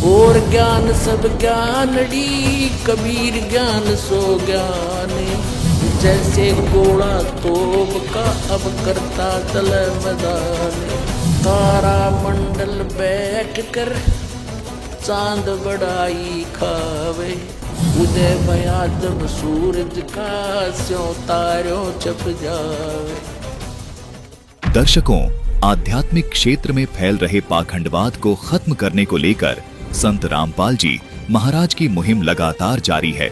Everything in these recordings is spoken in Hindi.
और ज्ञान सब ज्ञानड़ी, कबीर ज्ञान सो ज्ञान। जैसे घोड़ा तोप का अब करता चल मैदान। तारा मंडल बैठ कर चांद बड़ाई खावे। उदय भया जब सूरज का, स्यों तारों छप जावे। दर्शकों, आध्यात्मिक क्षेत्र में फैल रहे पाखंडवाद को खत्म करने को लेकर संत रामपाल जी महाराज की मुहिम लगातार जारी है।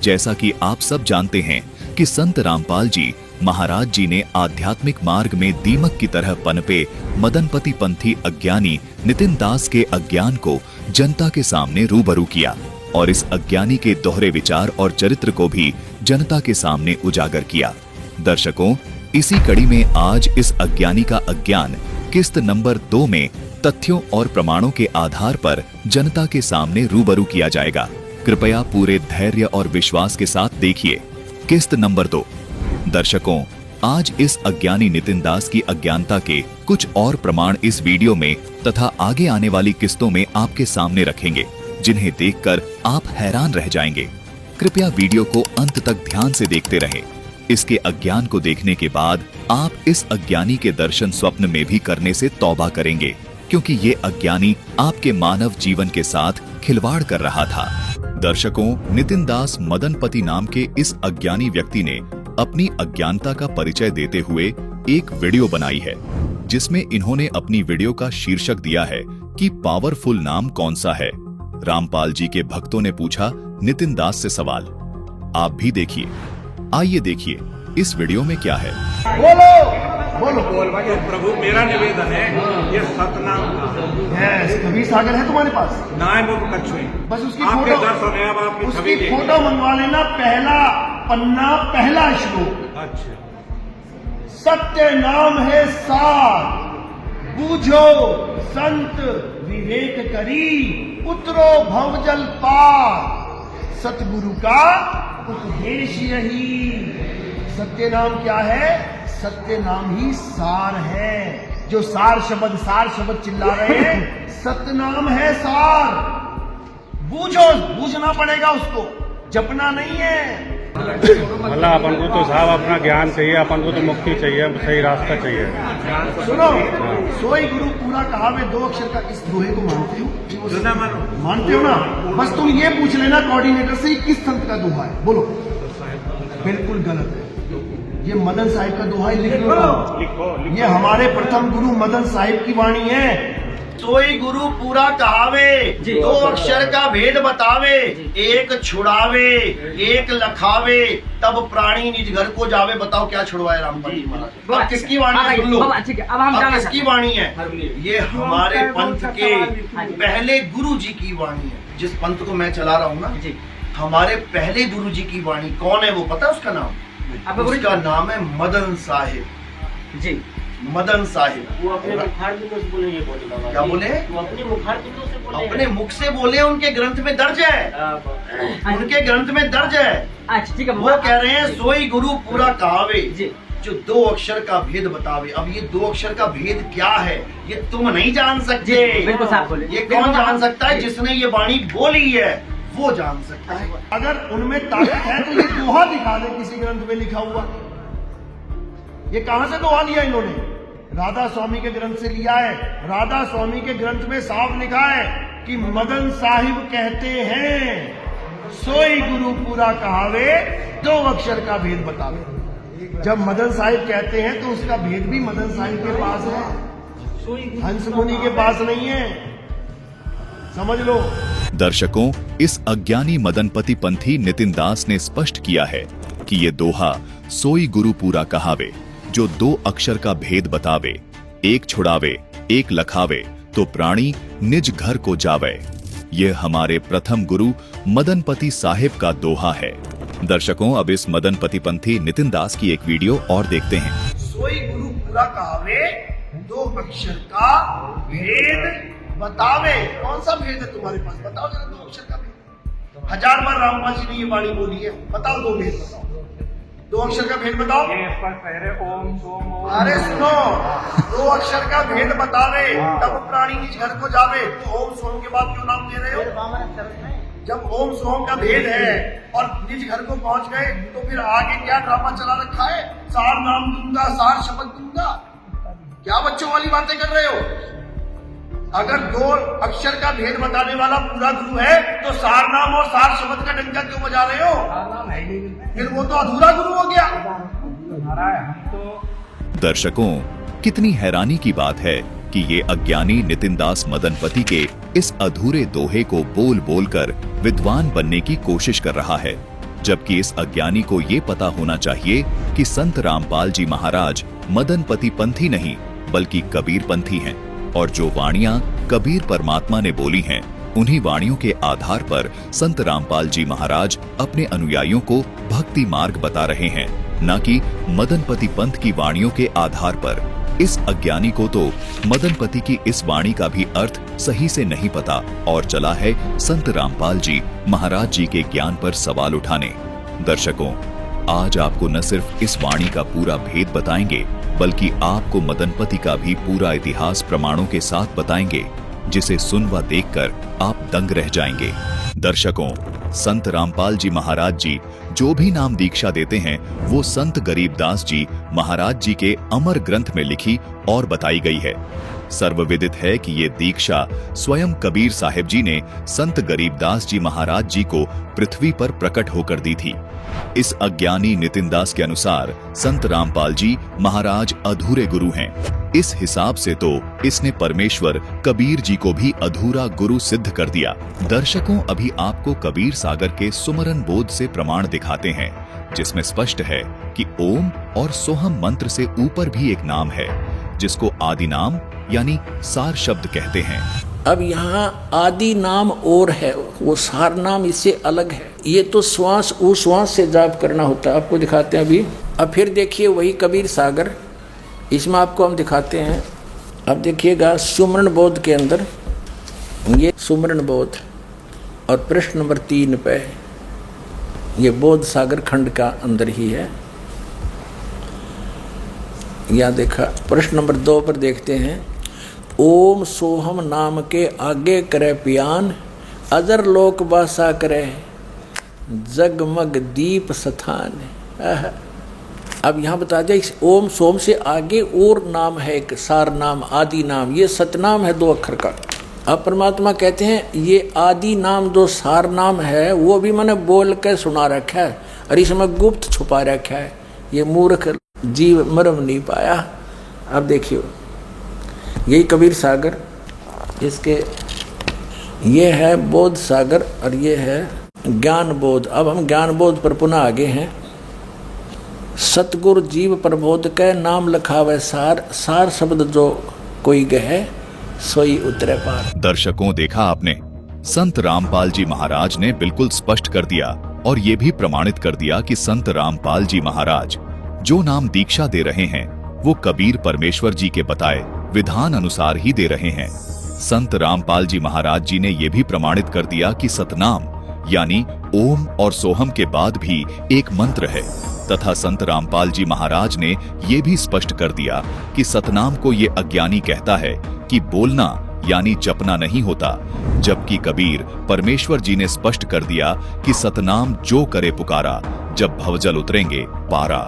जैसा कि आप सब जानते हैं कि संत रामपाल जी महाराज जी ने आध्यात्मिक मार्ग में दीमक की तरह पनपे मदनपति पंथी अज्ञानी नितिन दास के अज्ञान को जनता के सामने रूबरू किया और इस अज्ञानी के दोहरे विचार और चरित्र को भी जनता के सामने उजागर किया। दर्शकों, इसी कड़ी में आज इस अज्ञानी का अज्ञान किस्त नंबर 2 में तथ्यों और प्रमाणों के आधार पर जनता के सामने रूबरू किया जाएगा। कृपया पूरे धैर्य और विश्वास के साथ देखिए किस्त नंबर 2। दर्शकों, आज इस अज्ञानी नितिन दास की अज्ञानता के कुछ और प्रमाण इस वीडियो में तथा आगे आने वाली किस्तों में आपके सामने रखेंगे, जिन्हें देखकर आप हैरान रह जाएंगे। कृपया वीडियो को अंत तक ध्यान से देखते रहें। इसके अज्ञान को देखने के बाद आप इस अज्ञानी के दर्शन स्वप्न में भी करने से तौबा करेंगे, क्योंकि ये अज्ञानी आपके मानव जीवन के साथ खिलवाड़ कर रहा था। दर्शकों, नितिन दास मदनपति नाम के इस अज्ञानी व्यक्ति ने अपनी अज्ञानता का परिचय देते हुए एक वीडियो बनाई है, जिसमें इन्होंने अपनी वीडियो का शीर्षक दिया है कि पावरफुल नाम कौन सा है। रामपाल जी के भक्तों ने पूछा नितिन दास से सवाल। आप भी देखिए। आइए देखिए इस वीडियो में क्या है। बोलो बोल भाई। प्रभु, मेरा निवेदन है, ये सतनाम कबीर सागर है तुम्हारे पास? ना मुख कछुए, बस उसकी आपके फोटो, दर्शन है, अब आपकी छवि उसकी फोटो मंगवा लेना। पहला पन्ना, पहला श्लोक। अच्छा। सत्य नाम है सार, बूझो संत विवेक करी, उतरो भवजल पार। सतगुरु का उपदेश यही। सत्य नाम क्या है? सत्य नाम ही सार है। जो सार शब्द चिल्ला रहे हैं, सत्य नाम है सार। बूझो, बूझना पड़ेगा उसको, जपना नहीं है। भला अपन को तो साहब अपना ज्ञान चाहिए, अपन को तो मुक्ति चाहिए, सही रास्ता चाहिए। सुनो, सोई गुरु पूरा कहावे 2 अक्षर का। इस दोहे को मानते हो? मानते हो ना? बस तुम ये पूछ लेना कोऑर्डिनेटर से, किस संत का दोहा है? बोलो। बिल्कुल गलत है। ये मदन साहिब का दोहा है, लिख लो। ये हमारे प्रथम गुरु मदन साहिब की वाणी है। सोई गुरु पूरा कहावे, 2 अक्षर का भेद बतावे। एक छुड़ावे, एक लखावे, तब प्राणी निज घर को जावे। बताओ क्या छुड़वाए रामपाल जी महाराज? अब किसकी वाणी है? सुन लो, अब किसकी वाणी है? ये हमारे पंथ के पहले गुरु जी की वाणी है। जिस पंथ को मैं चला रहा हूँ ना, हमारे पहले गुरु जी की वाणी। कौन है वो पता है उसका नाम? उसका नाम है मदन साहिब जी। मदन साहिब। वो अपने मुखार से बोले, ये बोले क्या बोले? वो अपने मुखार से बोले, अपने मुख से बोले। उनके ग्रंथ में दर्ज है, उनके ग्रंथ में दर्ज है। अच्छा ठीक है। वो कह रहे हैं सोई गुरु पूरा कहावे, जो 2 अक्षर का भेद बतावे। अब ये 2 अक्षर का भेद क्या है, ये तुम नहीं जान सकते। बिल्कुल साफ बोले। ये कौन जान सकता है? जिसने ये वाणी बोली है, वो जान सकता है। अगर उनमें ताकत है तो ये दोहा दिखा दे किसी ग्रंथ में लिखा हुआ। ये कहां से दोहा लिया इन्होंने? राधा स्वामी के ग्रंथ से लिया है। राधा स्वामी के ग्रंथ में साफ लिखा है कि मदन साहिब कहते हैं, सोई गुरु पूरा कहावे, 2 अक्षर का भेद बतावे। जब मदन साहिब कहते हैं तो उसका भेद भी मदन साहिब के पास है, हंस मुनि के पास नहीं है। समझ लो। दर्शकों, इस अज्ञानी मदनपति पंथी नितिन दास ने स्पष्ट किया है कि ये दोहा सोई गुरु पूरा कहावे, जो 2 अक्षर का भेद बतावे। एक छुड़ावे, एक लखावे, तो प्राणी निज घर को जावे। ये हमारे प्रथम गुरु मदनपति साहिब का दोहा है। दर्शकों, अब इस मदनपति पंथी नितिन दास की एक वीडियो और देखते हैं। सोई गुरु पूरा कहावे, 2 अक्षर का भेद बतावे। कौन सा भेद है तुम्हारे पास? बताओ जरा 2 अक्षर का भेद। 1000 बार रामपाल जी ने ये वाणी बोली है, बताओ 2 भेद बताओ। 2 अक्षर का भेद बताओ। ये स्पष्ट है रे, ओम सोम ओम। अरे सुनो, 2 अक्षर का भेद बतावे तब प्राणी निज घर को जावे। तो ओम सोम के बाद क्यों नाम दे रहे हो? जब ओम सोम का भेद है और निज घर को पहुंच गए तो फिर आगे क्या ड्रामा चला रखा है? सार नाम दूंगा, सार शपथ दूंगा। क्या बच्चों वाली बातें कर रहे हो? अगर 2 अक्षर का भेद बताने वाला पूरा गुरु है तो सार नाम और सार शब्द का डंका क्यों बजा रहे हो? फिर वो तो अधूरा गुरु हो गया। दर्शकों, कितनी हैरानी की बात है कि ये अज्ञानी नितिन दास मदनपति के इस अधूरे दोहे को बोल बोल कर विद्वान बनने की कोशिश कर रहा है, जबकि इस अज्ञानी को ये पता होना चाहिए कि संत रामपाल जी महाराज मदनपति पंथी नहीं बल्कि कबीर पंथी हैं, और जो वाणियां कबीर परमात्मा ने बोली हैं, उन्हीं वाणियों के आधार पर संत रामपाल जी महाराज अपने अनुयायियों को भक्ति मार्ग बता रहे हैं, न कि मदनपति पंथ की वाणियों के आधार पर। इस अज्ञानी को तो मदनपति की इस वाणी का भी अर्थ सही से नहीं पता और चला है संत रामपाल जी महाराज जी के ज्ञान पर सवाल उठाने। दर्शकों, आज आपको न सिर्फ इस वाणी का पूरा भेद बताएंगे बल्कि आपको मदनपति का भी पूरा इतिहास प्रमाणों के साथ बताएंगे, जिसे सुन व देखकर आप दंग रह जाएंगे। दर्शकों, संत रामपाल जी महाराज जी जो भी नाम दीक्षा देते हैं वो संत गरीबदास जी महाराज जी के अमर ग्रंथ में लिखी और बताई गई है। सर्वविदित है कि ये दीक्षा स्वयं कबीर साहिब जी ने संत गरीबदास जी महाराज जी को पृथ्वी पर प्रकट होकर दी थी। इस अज्ञानी नितिन दास के अनुसार संत रामपाल जी महाराज अधूरे गुरु हैं। इस हिसाब से तो इसने परमेश्वर कबीर जी को भी अधूरा गुरु सिद्ध कर दिया। दर्शकों, अभी आपको कबीर सागर के सुमरन बोध से प्रमाण दिखाते हैं, जिसमें स्पष्ट है कि ओम और सोहम मंत्र से ऊपर भी एक नाम है, जिसको आदि नाम यानी सार शब्द कहते हैं। अब यहाँ आदि नाम और है, वो सार नाम इससे अलग है। ये तो श्वास उश्वास से जाप करना होता है। आपको दिखाते हैं अभी। अब फिर देखिए वही कबीर सागर, इसमें आपको हम दिखाते हैं। अब देखिएगा सुमरन बोध के अंदर, ये सुमरन बोध और प्रश्न नंबर 3 पे ये बोध सागर खंड का अंदर ही है। या देखा प्रश्न नंबर 2 पर देखते हैं, ओम सोहम नाम के आगे करे पियान, अजर लोक बासा करे जगमग दीप स्थान। अब यहाँ बता दिया इस ओम सोम से आगे और नाम है, एक सार नाम, आदि नाम, ये सतनाम है 2 अक्षर का। अब परमात्मा कहते हैं ये आदि नाम जो सार नाम है वो भी मैंने बोल के सुना रखा है और इसमें गुप्त छुपा रखा है, ये मूर्ख जीव मरम नहीं पाया। अब देखियो यही कबीर सागर, इसके ये है बोध सागर और ये है ज्ञान बोध। अब हम ज्ञान बोध पर पुनः आगे हैं। सतगुरु जीव प्रबोध के नाम लखावे सार, सार शब्द जो कोई गहे सोई उतरे पार। दर्शकों, देखा आपने, संत रामपाल जी महाराज ने बिल्कुल स्पष्ट कर दिया और ये भी प्रमाणित कर दिया कि संत रामपाल जी महाराज जो नाम दीक्षा दे रहे हैं वो कबीर परमेश्वर जी के बताए विधान अनुसार ही दे रहे हैं। संत रामपाल जी महाराज जी ने यह भी प्रमाणित कर दिया कि सतनाम यानी ओम और सोहम के बाद भी एक मंत्र है, तथा संत रामपाल जी महाराज ने यह भी स्पष्ट कर दिया कि सतनाम को ये अज्ञानी कहता है कि बोलना यानी जपना नहीं होता, जबकि कबीर परमेश्वर जी ने स्पष्ट कर दिया कि सतनाम जो करे पुकारा, जब भवजल उतरेंगे पारा।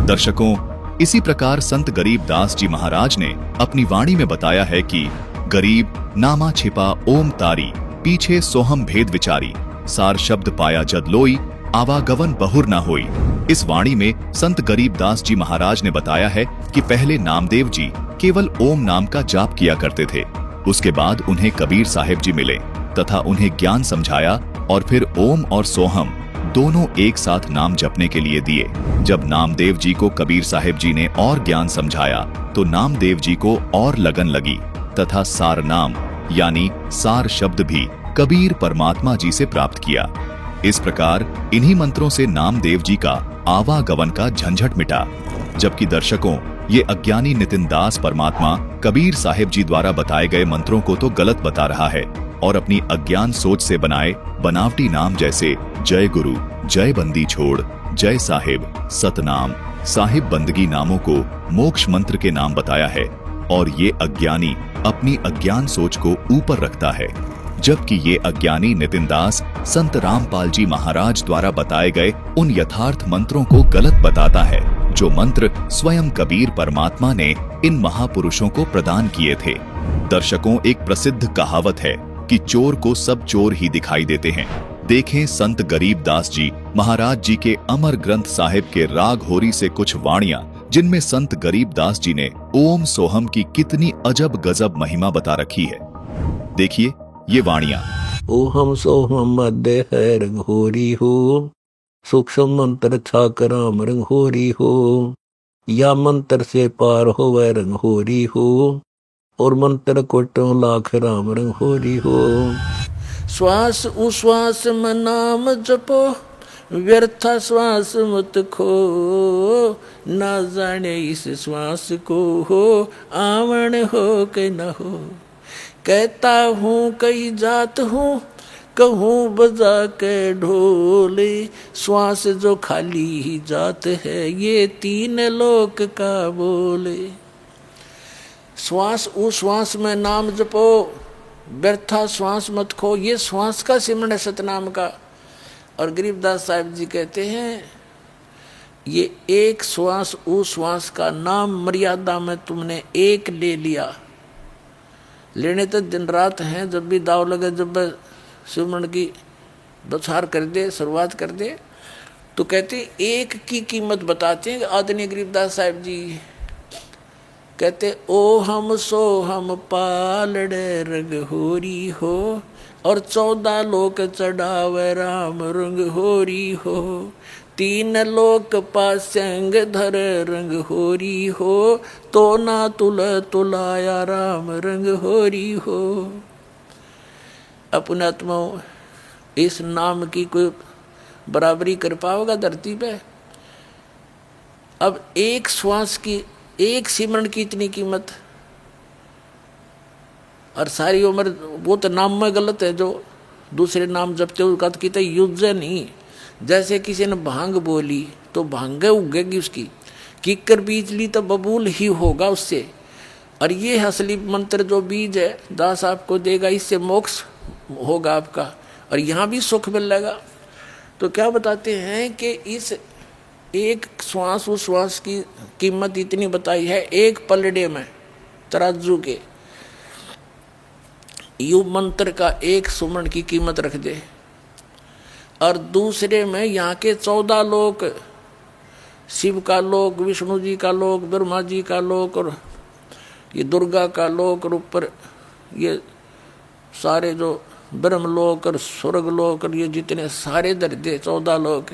दर्शकों, इसी प्रकार संत गरीबदास जी महाराज ने अपनी वाणी में बताया है कि गरीब नामा छिपा ओम तारी, पीछे सोहम भेद विचारी, सार शब्द पाया जद लोई, आवागवन बहुर ना होई। इस वाणी में संत गरीबदास जी महाराज ने बताया है कि पहले नामदेव जी केवल ओम नाम का जाप किया करते थे, उसके बाद उन्हें कबीर साहिब जी मिले तथा उन्हें ज्ञान समझाया और फिर ओम और सोहम दोनों एक साथ नाम जपने के लिए दिए। जब नामदेव जी को कबीर साहिब जी ने और ज्ञान समझाया तो नामदेव जी को और लगन लगी तथा सार नाम यानी सार शब्द भी कबीर परमात्मा जी से प्राप्त किया। इस प्रकार इन्हीं मंत्रों से नामदेव जी का आवागमन का झंझट मिटा। जबकि दर्शकों, ये अज्ञानी नितिन दास परमात्मा कबीर साहिब जी द्वारा बताए गए मंत्रों को तो गलत बता रहा है, और अपनी अज्ञान सोच से बनाए बनावटी नाम जैसे जय गुरु, जय बंदी छोड़, जय साहिब, सतनाम, साहिब बंदगी नामों को मोक्ष मंत्र के नाम बताया है और ये अज्ञानी अपनी अज्ञान सोच को ऊपर रखता है, जबकि ये अज्ञानी नितिन दास संत रामपाल जी महाराज द्वारा बताए गए उन यथार्थ मंत्रों को गलत बताता है जो मंत्र स्वयं कबीर परमात्मा ने इन महापुरुषों को प्रदान किए थे। दर्शकों, एक प्रसिद्ध कहावत है कि चोर को सब चोर ही दिखाई देते हैं। देखें संत गरीब दास जी महाराज जी के अमर ग्रंथ साहिब के राग होरी से कुछ वाणियां, जिनमें संत गरीब दास जी ने ओम सोहम की कितनी अजब गजब महिमा बता रखी है। देखिए ये वाणियां। ओहम सोहम मध्य है रंगोरी हो, सूक्ष्म मंत्र छाकराम रंगोरी हो, या मंत्र से पार हो वह रंगोरी हो, और मंत्र कोटों लाख राम रंगोरी हो। श्वास उश्वास में नाम जपो, व्यर्था श्वास मत खो, ना जाने इस श्वास को हो आवण हो के न हो। कहता हूँ कई जात हूँ, कहूँ बजा के ढोले, श्वास जो खाली ही जात है ये तीन लोक का बोले। श्वास उश्वास में नाम जपो, व्यर्था श्वास मत खो, ये श्वास का सिमरण है सतनाम का। और गरीबदास साहिब जी कहते हैं ये एक श्वास उश्वास का नाम मर्यादा में तुमने एक ले लिया, लेने तो दिन रात हैं, जब भी दाव लगे, जब सिमरण की बछार कर दे, शुरुआत कर दे, तो कहते एक की कीमत बताते हैं आदरणीय गरीबदास साहिब जी। कहते ओ हम सो हम पालड़े रंग होरी हो, और 14 लोक चढ़ावे राम रंग होरी हो, 3 लोक पासंग धर रंग होरी हो, तो ना तुल तुलाया राम रंग होरी हो। अपने आत्माओं, इस नाम की कोई बराबरी कर पाओगा धरती पे? अब एक श्वास की, एक सिमरण की इतनी कीमत, और सारी उम्र वो तो नाम में गलत है जो दूसरे नाम जपते हो, उसका तो युद्ध नहीं। जैसे किसी ने भांग बोली तो भांग उगेगी उसकी, किकर बीज ली तो बबूल ही होगा उससे। और ये असली मंत्र जो बीज है दास आपको देगा, इससे मोक्ष होगा आपका, और यहाँ भी सुख मिलेगा। तो क्या बताते हैं कि इस एक श्वास उस श्वास की कीमत इतनी बताई है, एक पलड़े में तराजू के यु मंत्र का एक सुमन की कीमत रख दे, और दूसरे में यहाँ के 14 लोक, शिव का लोक, विष्णु जी का लोक, ब्रह्मा जी का लोक, और ये दुर्गा का लोक, और ऊपर ये सारे जो ब्रह्मलोक और स्वर्ग लोक, और ये जितने सारे दर्जे 14 लोक,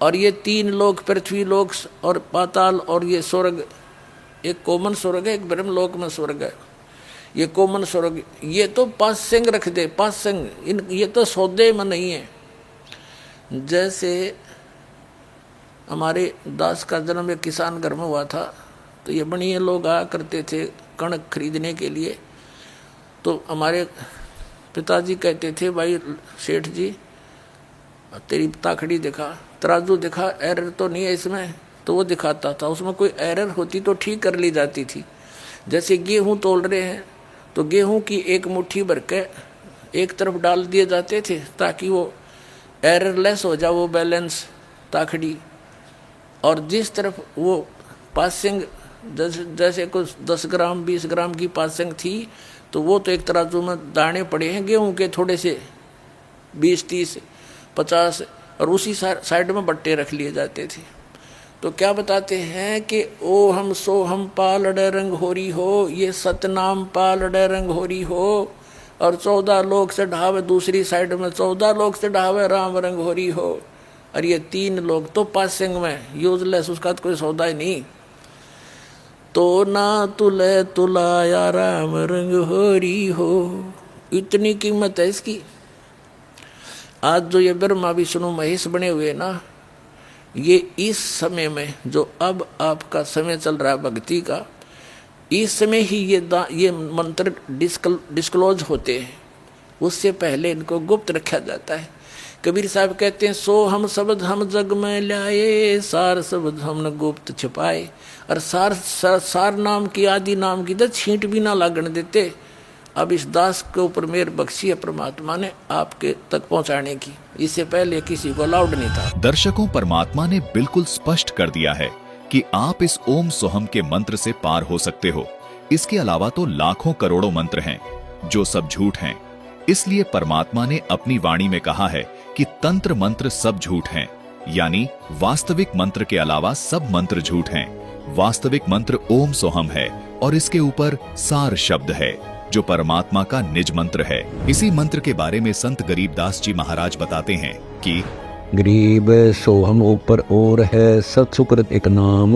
और ये 3 लोक पृथ्वी लोक और पाताल, और ये स्वर्ग, एक कोमन स्वर्ग है, एक ब्रह्मलोक में स्वर्ग है, ये कोमन स्वर्ग। ये तो 5 सिंह रख दे, 5 सिंह, इन ये तो सौदे में नहीं है। जैसे हमारे दास का जन्म एक किसान घर में हुआ था, तो ये बढ़िया लोग आया करते थे कणक खरीदने के लिए। तो हमारे पिताजी कहते थे, भाई सेठ जी तेरी ताखड़ी दिखा, तराजू दिखा, एरर तो नहीं है इसमें। तो वो दिखाता था, उसमें कोई एरर होती तो ठीक कर ली जाती थी। जैसे गेहूं तोल रहे हैं तो गेहूं की एक मुट्ठी भर के एक तरफ डाल दिए जाते थे ताकि वो एररलेस हो जाए वो बैलेंस ताखड़ी, और जिस तरफ वो पासिंग जैसे कुछ 10 ग्राम 20 ग्राम की पासिंग थी तो वो तो एक तराजू में दाने पड़े हैं गेहूं के थोड़े से 20 30 50, और उसी साइड में बट्टे रख लिए जाते थे। तो क्या बताते हैं कि ओ हम सो हम पालड़े रंग होरी हो, ये सतनाम पालड़े रंग होरी हो, और 14 लोक से ढावे, दूसरी साइड में 14 लोक से ढावे राम रंग होरी हो, और ये 3 लोग तो पासिंग में यूजलेस, उसका तो कोई सौदा ही नहीं। तो ना तुले तुलाया राम रंग होरी हो, इतनी कीमत है इसकी। आज जो ये ब्रह्मा विष्णु महेश बने हुए ना, ये इस समय में जो अब आपका समय चल रहा है भक्ति का, इस समय ही ये मंत्र डिस्क्लोज होते हैं। उससे पहले इनको गुप्त रखा जाता है। कबीर साहब कहते हैं सो हम शब्द हम जग में लाए, सार शब्द हमने गुप्त छिपाए। और सार नाम की आदि नाम की तो छींट भी ना लागण देते। अब इस दास के ऊपर मेहर बख्शी है परमात्मा ने आपके तक पहुंचाने की, इससे पहले किसी को अलाउड नहीं था। दर्शकों, परमात्मा ने बिल्कुल स्पष्ट कर दिया है कि आप इस ओम सोहम के मंत्र से पार हो सकते हो। इसके अलावा तो लाखों करोड़ों मंत्र हैं जो सब झूठ हैं। इसलिए परमात्मा ने अपनी वाणी में कहा है कि तंत्र मंत्र सब झूठ हैं, यानी वास्तविक मंत्र के अलावा सब मंत्र झूठ हैं। वास्तविक मंत्र ओम सोहम है और इसके ऊपर सार शब्द है जो परमात्मा का निज मंत्र है। इसी मंत्र के बारे में संत गरीबदास जी महाराज बताते हैं कि गरीब सोहम ऊपर और है, सत सुकृत एक नाम,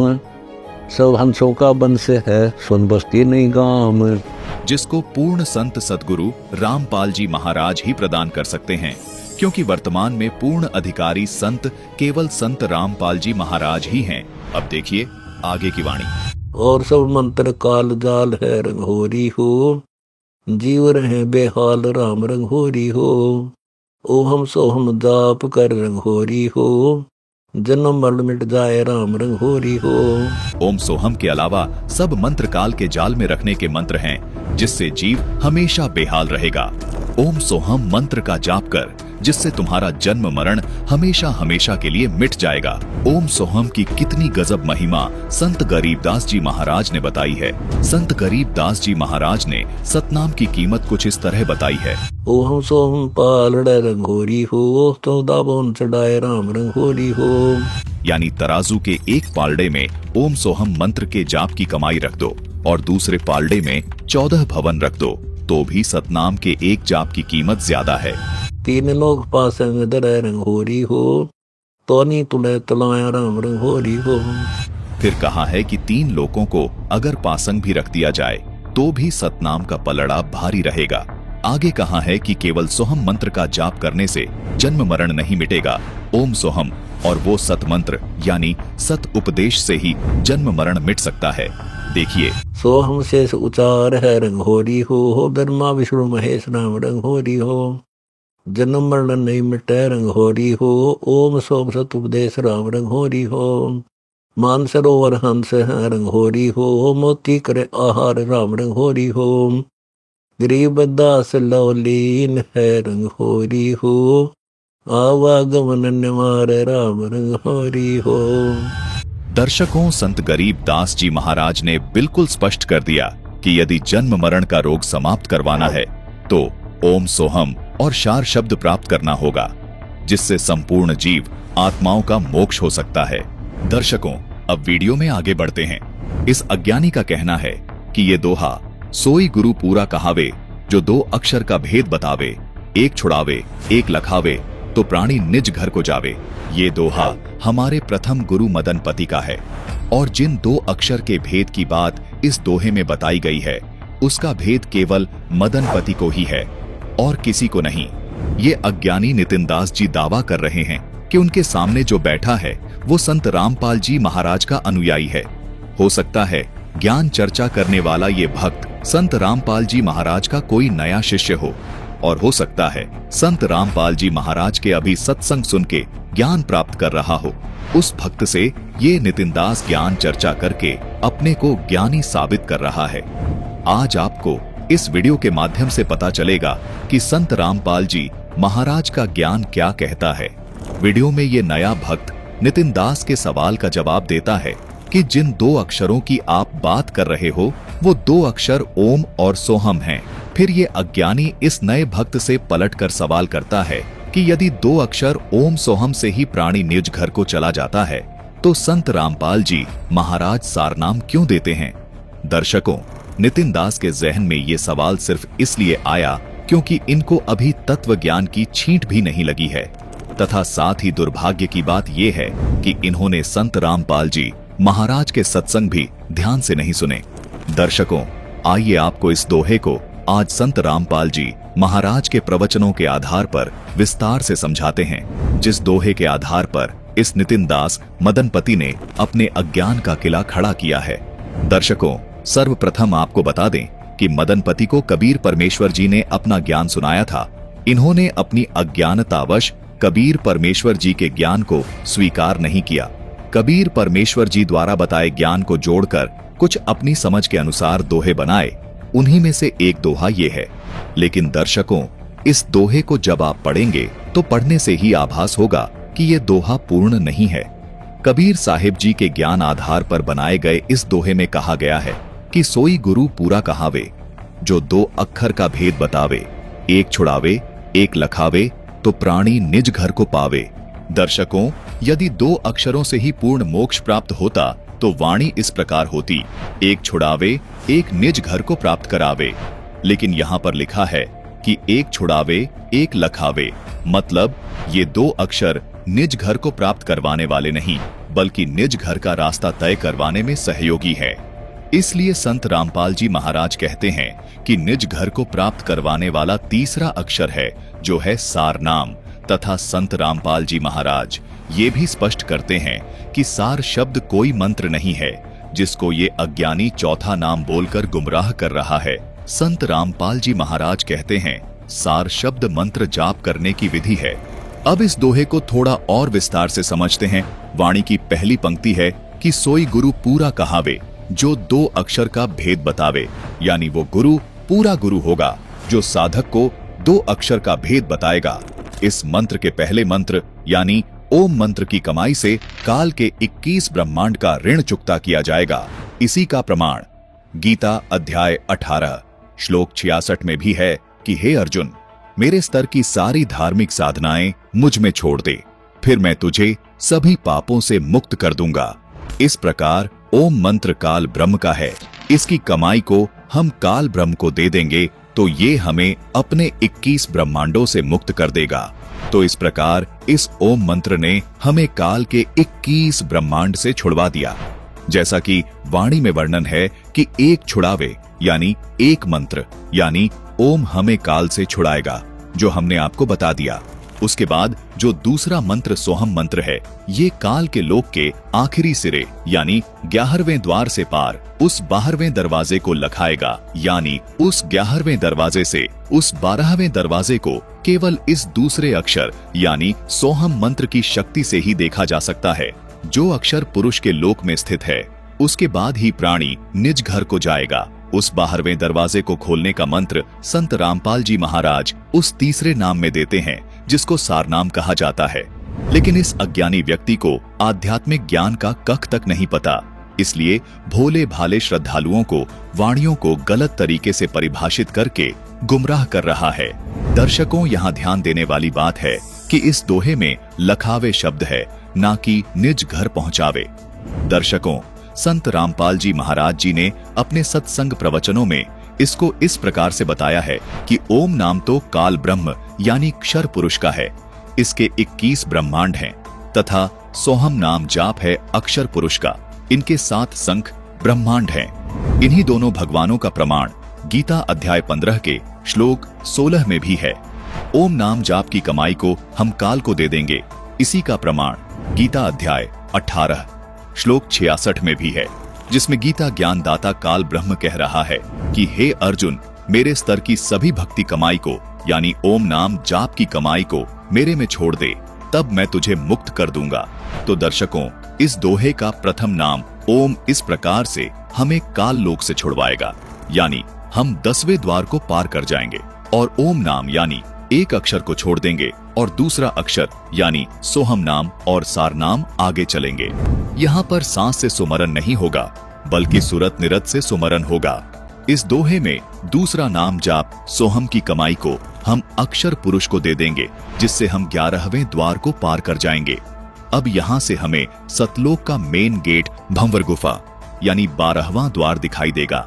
सब हंसों का बंश है, सुन बस्ती नहीं गाम। जिसको पूर्ण संत सदगुरु रामपाल जी महाराज ही प्रदान कर सकते हैं, क्योंकि वर्तमान में पूर्ण अधिकारी संत केवल संत रामपाल जी महाराज ही हैं। अब देखिए आगे की वाणी। और सब मंत्र काल जाल है रंगोरी हो, जीव रहे बेहाल राम रंगोरी हो। ओ हम सो हम जाप कर रंगोरी हो, जन्म मरण मिट जाए राम रंगोरी हो। ओम सोहम के अलावा सब मंत्र काल के जाल में रखने के मंत्र हैं, जिससे जीव हमेशा बेहाल रहेगा। ओम सोहम मंत्र का जाप कर, जिससे तुम्हारा जन्म मरण हमेशा हमेशा के लिए मिट जाएगा। ओम सोहम की कितनी गजब महिमा संत गरीबदास जी महाराज ने बताई है। संत गरीबदास जी महाराज ने सतनाम की कीमत कुछ इस तरह बताई है। ओम सोहम पालड़े रंगोरी हो, तो दाबोन चढ़ाए राम रंगोरी हो। यानी तराजू के एक पालड़े में ओम सोहम मंत्र के जाप की कमाई रख दो और दूसरे पालड़े में 14 भवन रख दो, तो भी सतनाम के एक जाप की कीमत ज्यादा है। तीन लोग पास दरे रंगोरी हो, तो नहीं तुले तलाया राम रंगोरी हो। फिर कहा है कि 3 लोगों को अगर पासंग भी रख दिया जाए तो भी सतनाम का पलड़ा भारी रहेगा। आगे कहा है कि केवल सोहम मंत्र का जाप करने से जन्म मरण नहीं मिटेगा। ओम सोहम और वो सत मंत्र यानी सत उपदेश से ही जन्म मरण मिट सकता है। देखिए, सोहम शेष उचार है रंगोरी हो, ब्रह्मा विष्णु महेश राम रंगोरी हो। जन्म मरण नहीं मिटे रंगोरी हो, ओम सोम सत उपदेश राम रंगोरी हो। मान सरोवर हंस है रंगोरी हो, मोती करे आहार राम रंगोरी हो। गरीब दास लौलीन है रंगोरी हो, आवागमन निवार राम रंगोरी हो। दर्शकों, संत गरीबदास जी महाराज ने बिल्कुल स्पष्ट कर दिया कि यदि जन्म मरण का रोग समाप्त करवाना है तो ओम सोहम और शार शब्द प्राप्त करना होगा, जिससे संपूर्ण जीव आत्माओं का मोक्ष हो सकता है। दर्शकों, अब वीडियो में आगे बढ़ते हैं। इस अज्ञानी का कहना है कि ये दोहा सोई गुरु पूरा कहावे, जो 2 अक्षर का भेद बतावे, एक छुड़ावे एक लखावे, तो प्राणी निज घर को जावे। ये दोहा हमारे प्रथम गुरु मदनपति का है और जिन 2 अक्षर के भेद की बात इस दोहे में बताई गई है, उसका भेद केवल मदनपति को ही है और किसी को नहीं। ये अज्ञानी नितिन दास जी दावा कर रहे हैं कि उनके सामने जो बैठा है वो संत रामपाल जी महाराज का अनुयायी है। हो सकता है ज्ञान चर्चा करने वाला ये भक्त संत रामपाल जी महाराज का कोई नया शिष्य हो, और हो सकता है संत रामपाल जी महाराज के अभी सत्संग सुन के ज्ञान प्राप्त कर रहा हो। उस भक्त से ये नितिन दास ज्ञान चर्चा करके अपने को ज्ञानी साबित कर रहा है। आज आपको इस वीडियो के माध्यम से पता चलेगा कि संत रामपाल जी महाराज का ज्ञान क्या कहता है। वीडियो में ये नया भक्त नितिन दास के सवाल का जवाब देता है कि जिन 2 अक्षरों की आप बात कर रहे हो वो 2 अक्षर ओम और सोहम हैं। फिर ये अज्ञानी इस नए भक्त से पलटकर सवाल करता है कि यदि 2 अक्षर ओम सोहम से ही प्राणी निज घर को चला जाता है तो संत रामपाल जी महाराज सारनाम क्यों देते हैं। दर्शकों, नितिन दास के जहन में ये सवाल सिर्फ इसलिए आया क्योंकि इनको अभी तत्व ज्ञान की छींट भी नहीं लगी है, तथा साथ ही दुर्भाग्य की बात यह है कि इन्होंने संत रामपाल जी महाराज के सत्संग भी ध्यान से नहीं सुने। दर्शकों, आइए आपको इस दोहे को आज संत रामपाल जी महाराज के प्रवचनों के आधार पर विस्तार से समझाते हैं, जिस दोहे के आधार पर इस नितिन दास मदनपति ने अपने अज्ञान का किला खड़ा किया है। दर्शकों, सर्वप्रथम आपको बता दें कि मदनपति को कबीर परमेश्वर जी ने अपना ज्ञान सुनाया था इन्होंने अपनी अज्ञानतावश कबीर परमेश्वर जी के ज्ञान को स्वीकार नहीं किया। कबीर परमेश्वर जी द्वारा बताए ज्ञान को जोड़कर कुछ अपनी समझ के अनुसार दोहे बनाए। उन्हीं में से एक दोहा ये है। लेकिन दर्शकों, इस दोहे को जब आप पढ़ेंगे तो पढ़ने से ही आभास होगा कि ये दोहा पूर्ण नहीं है। कबीर साहिब जी के ज्ञान आधार पर बनाए गए इस दोहे में कहा गया है कि सोई गुरु पूरा कहावे, जो 2 अक्षर का भेद बतावे, एक छुड़ावे एक लखावे, तो प्राणी निज घर को पावे। दर्शकों, यदि 2 अक्षरों से ही पूर्ण मोक्ष प्राप्त होता तो वाणी इस प्रकार होती, एक छुड़ावे एक निज घर को प्राप्त करावे। लेकिन यहाँ पर लिखा है कि एक छुड़ावे एक लखावे, मतलब ये 2 अक्षर निज घर को प्राप्त करवाने वाले नहीं, बल्कि निज घर का रास्ता तय करवाने में सहयोगी है। इसलिए संत रामपाल जी महाराज कहते हैं कि निज घर को प्राप्त करवाने वाला तीसरा अक्षर है, जो है सार नाम। तथा संत रामपाल जी महाराज ये भी स्पष्ट करते हैं कि सार शब्द कोई मंत्र नहीं है, जिसको ये अज्ञानी चौथा नाम बोलकर गुमराह कर रहा है। संत रामपाल जी महाराज कहते हैं सार शब्द मंत्र जाप करने की विधि है। अब इस दोहे को थोड़ा और विस्तार से समझते हैं। वाणी की पहली पंक्ति है कि सोई गुरु पूरा कहावे, जो 2 अक्षर का भेद बतावे, यानी वो गुरु पूरा गुरु होगा जो साधक को 2 अक्षर का भेद बताएगा। इस मंत्र के पहले मंत्र यानी ओम मंत्र की कमाई से काल के 21 ब्रह्मांड का ऋण चुकता किया जाएगा। इसी का प्रमाण गीता अध्याय 18 श्लोक 66 में भी है कि हे अर्जुन, मेरे स्तर की सारी धार्मिक साधनाएं मुझ में छोड़ दे, फिर मैं तुझे सभी पापों से मुक्त कर दूंगा। इस प्रकार ओम मंत्र काल ब्रह्म का है। इसकी कमाई को हम काल ब्रह्म को दे देंगे तो ये हमें अपने 21 ब्रह्मांडों से मुक्त कर देगा। तो इस प्रकार इस ओम मंत्र ने हमें काल के 21 ब्रह्मांड से छुड़वा दिया। जैसा कि वाणी में वर्णन है कि एक छुड़ावे यानी एक मंत्र यानी ओम हमें काल से छुड़ाएगा, जो हमने आपको बता दिया। उसके बाद जो दूसरा मंत्र सोहम मंत्र है, ये काल के लोक के आखिरी सिरे यानी 11वें द्वार से पार उस 12वें दरवाजे को लखाएगा, यानी उस 11वें दरवाजे से उस 12वें दरवाजे को केवल इस दूसरे अक्षर यानी सोहम मंत्र की शक्ति से ही देखा जा सकता है। जो अक्षर पुरुष के लोक में स्थित है, उसके बाद ही प्राणी निज घर को जाएगा। उस 12वें दरवाजे को खोलने का मंत्र संत रामपाल जी महाराज उस तीसरे नाम में देते हैं, जिसको सार नाम कहा जाता है। लेकिन इस अज्ञानी व्यक्ति को आध्यात्मिक ज्ञान का कख तक नहीं पता, इसलिए भोले भाले श्रद्धालुओं को वाणियों को गलत तरीके से परिभाषित करके गुमराह कर रहा है। दर्शकों, यहाँ ध्यान देने वाली बात है कि इस दोहे में लखावे शब्द है, ना कि निज घर पहुंचावे। दर्शकों, संत रामपाल जी महाराज जी ने अपने सत्संग प्रवचनों में इसको इस प्रकार से बताया है कि ओम नाम तो काल ब्रह्म यानी क्षर पुरुष का है, इसके 21 ब्रह्मांड हैं, तथा सोहम नाम जाप है अक्षर पुरुष का, इनके 7 संख ब्रह्मांड हैं। इन्हीं दोनों भगवानों का प्रमाण गीता अध्याय 15 के श्लोक 16 में भी है। ओम नाम जाप की कमाई को हम काल को दे देंगे, इसी का प्रमाण गीता अध्याय 18 श्लोक 66 में भी है, जिसमें गीता ज्ञानदाता काल ब्रह्म कह रहा है कि हे अर्जुन, मेरे स्तर की सभी भक्ति कमाई को यानी ओम नाम जाप की कमाई को मेरे में छोड़ दे, तब मैं तुझे मुक्त कर दूंगा। तो दर्शकों, इस दोहे का प्रथम नाम ओम इस प्रकार से हमें काल लोक से छुड़वाएगा, यानी हम 10वें द्वार को पार कर जाएंगे, और ओम नाम यानी एक अक्षर को छोड़ देंगे और दूसरा अक्षर यानी सोहम नाम और सार नाम आगे चलेंगे। यहाँ पर सांस से सुमरन नहीं होगा, बल्कि सुरत निरत से सुमरन होगा। इस दोहे में दूसरा नाम जाप सोहम की कमाई को हम अक्षर पुरुष को दे देंगे, जिससे हम 11वें द्वार को पार कर जाएंगे। अब यहाँ से हमें सतलोक का मेन गेट भंवर गुफा यानी 12वां द्वार दिखाई देगा।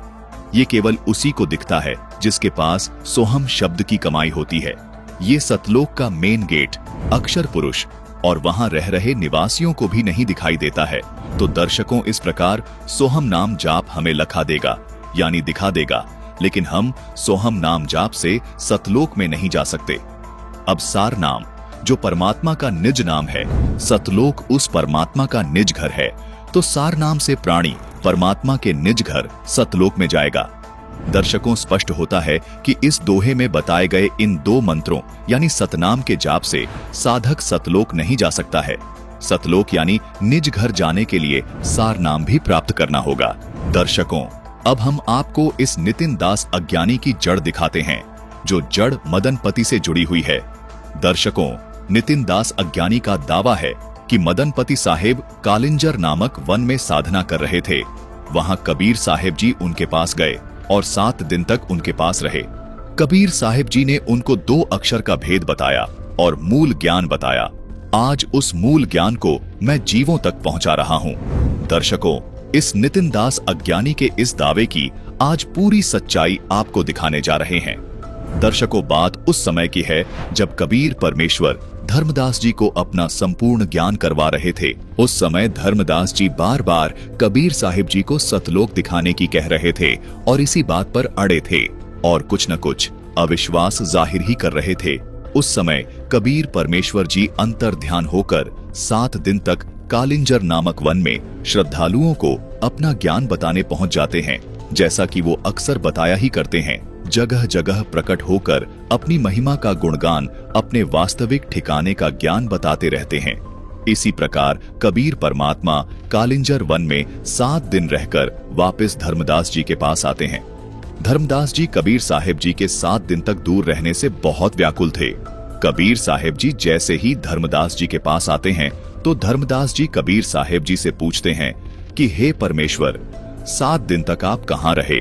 ये केवल उसी को दिखता है जिसके पास सोहम शब्द की कमाई होती है। ये सतलोक का मेन गेट अक्षर पुरुष और वहां रह रहे निवासियों को भी नहीं दिखाई देता है। तो दर्शकों, इस प्रकार सोहम नाम जाप हमें लखा देगा यानी दिखा देगा, लेकिन हम सोहम नाम जाप से सतलोक में नहीं जा सकते। अब सार नाम जो परमात्मा का निज नाम है, सतलोक उस परमात्मा का निज घर है, तो सार नाम से प्राणी परमात्मा के निज घर सतलोक में जाएगा। दर्शकों स्पष्ट होता है कि इस दोहे में बताए गए इन 2 मंत्रों यानी सतनाम के जाप से साधक सतलोक नहीं जा सकता है। सतलोक यानी निज घर जाने के लिए सार नाम भी प्राप्त करना होगा। दर्शकों, अब हम आपको इस नितिन दास अज्ञानी की जड़ दिखाते हैं, जो जड़ मदनपति से जुड़ी हुई है। दर्शकों, नितिन दास अज्ञानी का दावा है कि मदनपति साहेब कालिंजर नामक वन में साधना कर रहे थे। वहां कबीर साहेब जी उनके पास गए और 7 दिन तक उनके पास रहे। कबीर साहेब जी ने उनको 2 अक्षर का भेद बताया और मूल ज्ञान बताया। आज उस मूल ज्ञान को मैं जीवों तक पहुंचा रहा हूं। दर्शकों, इस नितिन दास अज्ञानी के इस दावे की आज पूरी सच्चाई आपको दिखाने जा रहे हैं। दर्शकों, बात उस समय की है जब कबीर परमेश्वर धर्मदास जी को अपना संपूर्ण ज्ञान करवा रहे थे। उस समय धर्मदास जी बार बार कबीर साहिब जी को सतलोक दिखाने की कह रहे थे और इसी बात पर अड़े थे और कुछ न कुछ अविश्वास जाहिर ही कर रहे थे। उस समय कबीर परमेश्वर जी अंतर ध्यान होकर 7 दिन तक कालिंजर नामक वन में श्रद्धालुओं को अपना ज्ञान बताने पहुंच जाते हैं, जैसा कि वो अक्सर बताया ही करते हैं। जगह जगह प्रकट होकर अपनी महिमा का गुणगान, अपने वास्तविक ठिकाने का ज्ञान बताते रहते हैं। इसी प्रकार कबीर परमात्मा कालिंजर वन में 7 दिन रहकर वापस धर्मदास जी के पास आते हैं। धर्मदास जी कबीर साहेब जी के 7 दिन तक दूर रहने से बहुत व्याकुल थे। कबीर साहेब जी जैसे ही धर्मदास जी के पास आते हैं तो धर्मदास जी कबीर साहेब जी से पूछते हैं कि हे परमेश्वर, 7 दिन तक आप कहां रहे?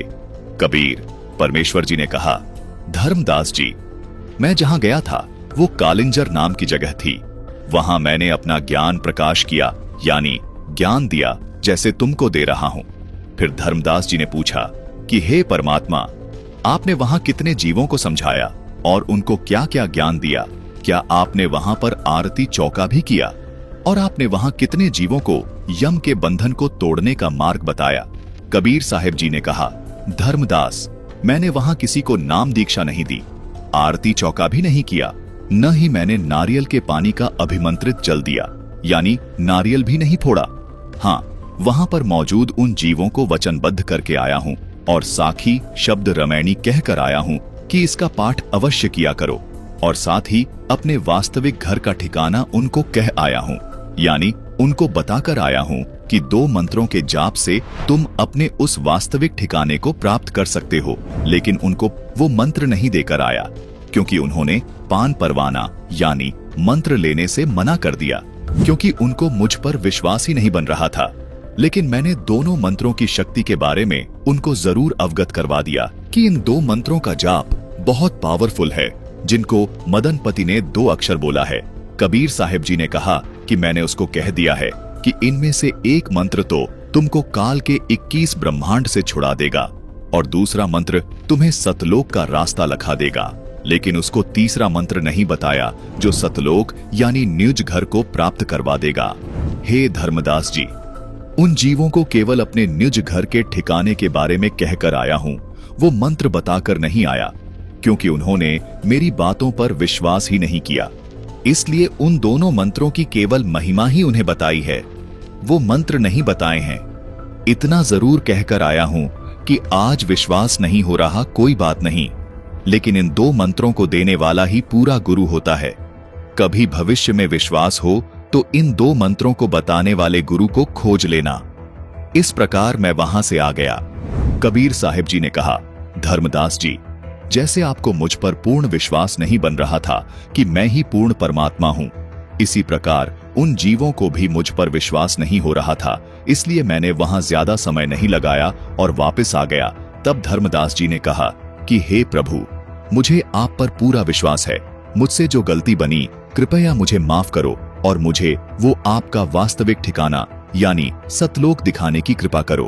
कबीर परमेश्वर जी ने कहा, धर्मदास जी, मैं जहां गया था वो कालिंजर नाम की जगह थी। वहां मैंने अपना ज्ञान प्रकाश किया, यानी ज्ञान दिया जैसे तुमको दे रहा हूं। फिर धर्मदास जी ने पूछा कि हे परमात्मा, आपने वहां कितने जीवों को समझाया और उनको क्या क्या ज्ञान दिया? क्या आपने वहां पर आरती चौका भी किया? और आपने वहां कितने जीवों को यम के बंधन को तोड़ने का मार्ग बताया? कबीर साहेब जी ने कहा, धर्मदास, मैंने वहां किसी को नाम दीक्षा नहीं दी, आरती चौका भी नहीं किया, न ही मैंने नारियल के पानी का अभिमंत्रित जल दिया, यानी नारियल भी नहीं फोड़ा। हाँ, वहां पर मौजूद उन जीवों को वचनबद्ध करके आया हूं और साखी शब्द रमैनी कहकर आया हूं कि इसका पाठ अवश्य किया करो, और साथ ही अपने वास्तविक घर का ठिकाना उनको कह आया हूं, यानी उनको बताकर आया हूं कि 2 मंत्रों के जाप से तुम अपने उस वास्तविक ठिकाने को प्राप्त कर सकते हो। लेकिन उनको वो मंत्र नहीं देकर आया, क्योंकि उन्होंने पान परवाना यानी मंत्र लेने से मना कर दिया, क्योंकि उनको मुझ पर विश्वास ही नहीं बन रहा था। लेकिन मैंने दोनों मंत्रों की शक्ति के बारे में उनको जरूर अवगत करवा दिया कि इन 2 मंत्रों का जाप बहुत पावरफुल है, जिनको मदनपति ने 2 अक्षर बोला है। कबीर साहिब जी ने कहा कि मैंने उसको कह दिया है कि इनमें से एक मंत्र तो तुमको काल के 21 ब्रह्मांड से छुड़ा देगा और दूसरा मंत्र तुम्हें सतलोक का रास्ता लखा देगा। लेकिन उसको तीसरा मंत्र नहीं बताया, जो सतलोक यानी निज घर को प्राप्त करवा देगा। हे धर्मदास जी, उन जीवों को केवल अपने निज घर के ठिकाने के बारे में कहकर आया हूं, वो मंत्र बताकर नहीं आया, क्योंकि उन्होंने मेरी बातों पर विश्वास ही नहीं किया। इसलिए उन दोनों मंत्रों की केवल महिमा ही उन्हें बताई है, वो मंत्र नहीं बताए हैं। इतना जरूर कहकर आया हूं कि आज विश्वास नहीं हो रहा कोई बात नहीं, लेकिन इन 2 मंत्रों को देने वाला ही पूरा गुरु होता है। कभी भविष्य में विश्वास हो तो इन 2 मंत्रों को बताने वाले गुरु को खोज लेना। इस प्रकार मैं वहां से आ गया। कबीर साहिब जी ने कहा, धर्मदास जी, जैसे आपको मुझ पर पूर्ण विश्वास नहीं बन रहा था कि मैं ही पूर्ण परमात्मा हूं, इसी प्रकार उन जीवों को भी मुझ पर विश्वास नहीं हो रहा था। इसलिए मैंने वहां ज्यादा समय नहीं लगाया और वापस आ गया। तब धर्मदास जी ने कहा कि हे प्रभु, मुझे आप पर पूरा विश्वास है। मुझसे जो गलती बनी कृपया मुझे माफ करो और मुझे वो आपका वास्तविक ठिकाना यानी सतलोक दिखाने की कृपा करो।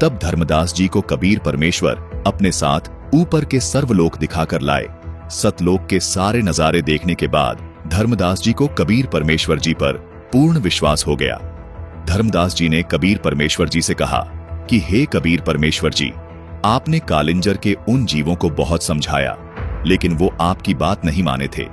तब धर्मदास जी को कबीर परमेश्वर अपने साथ ऊपर के सर्वलोक दिखाकर लाए। सतलोक के सारे नजारे देखने के बाद धर्मदास जी को कबीर परमेश्वर जी पर पूर्ण विश्वास हो गया। धर्मदास जी ने कबीर परमेश्वर जी से कहा कि हे कबीर परमेश्वर जी, आपने कालिंजर के उन जीवों को बहुत समझाया, लेकिन वो आपकी बात नहीं माने थे।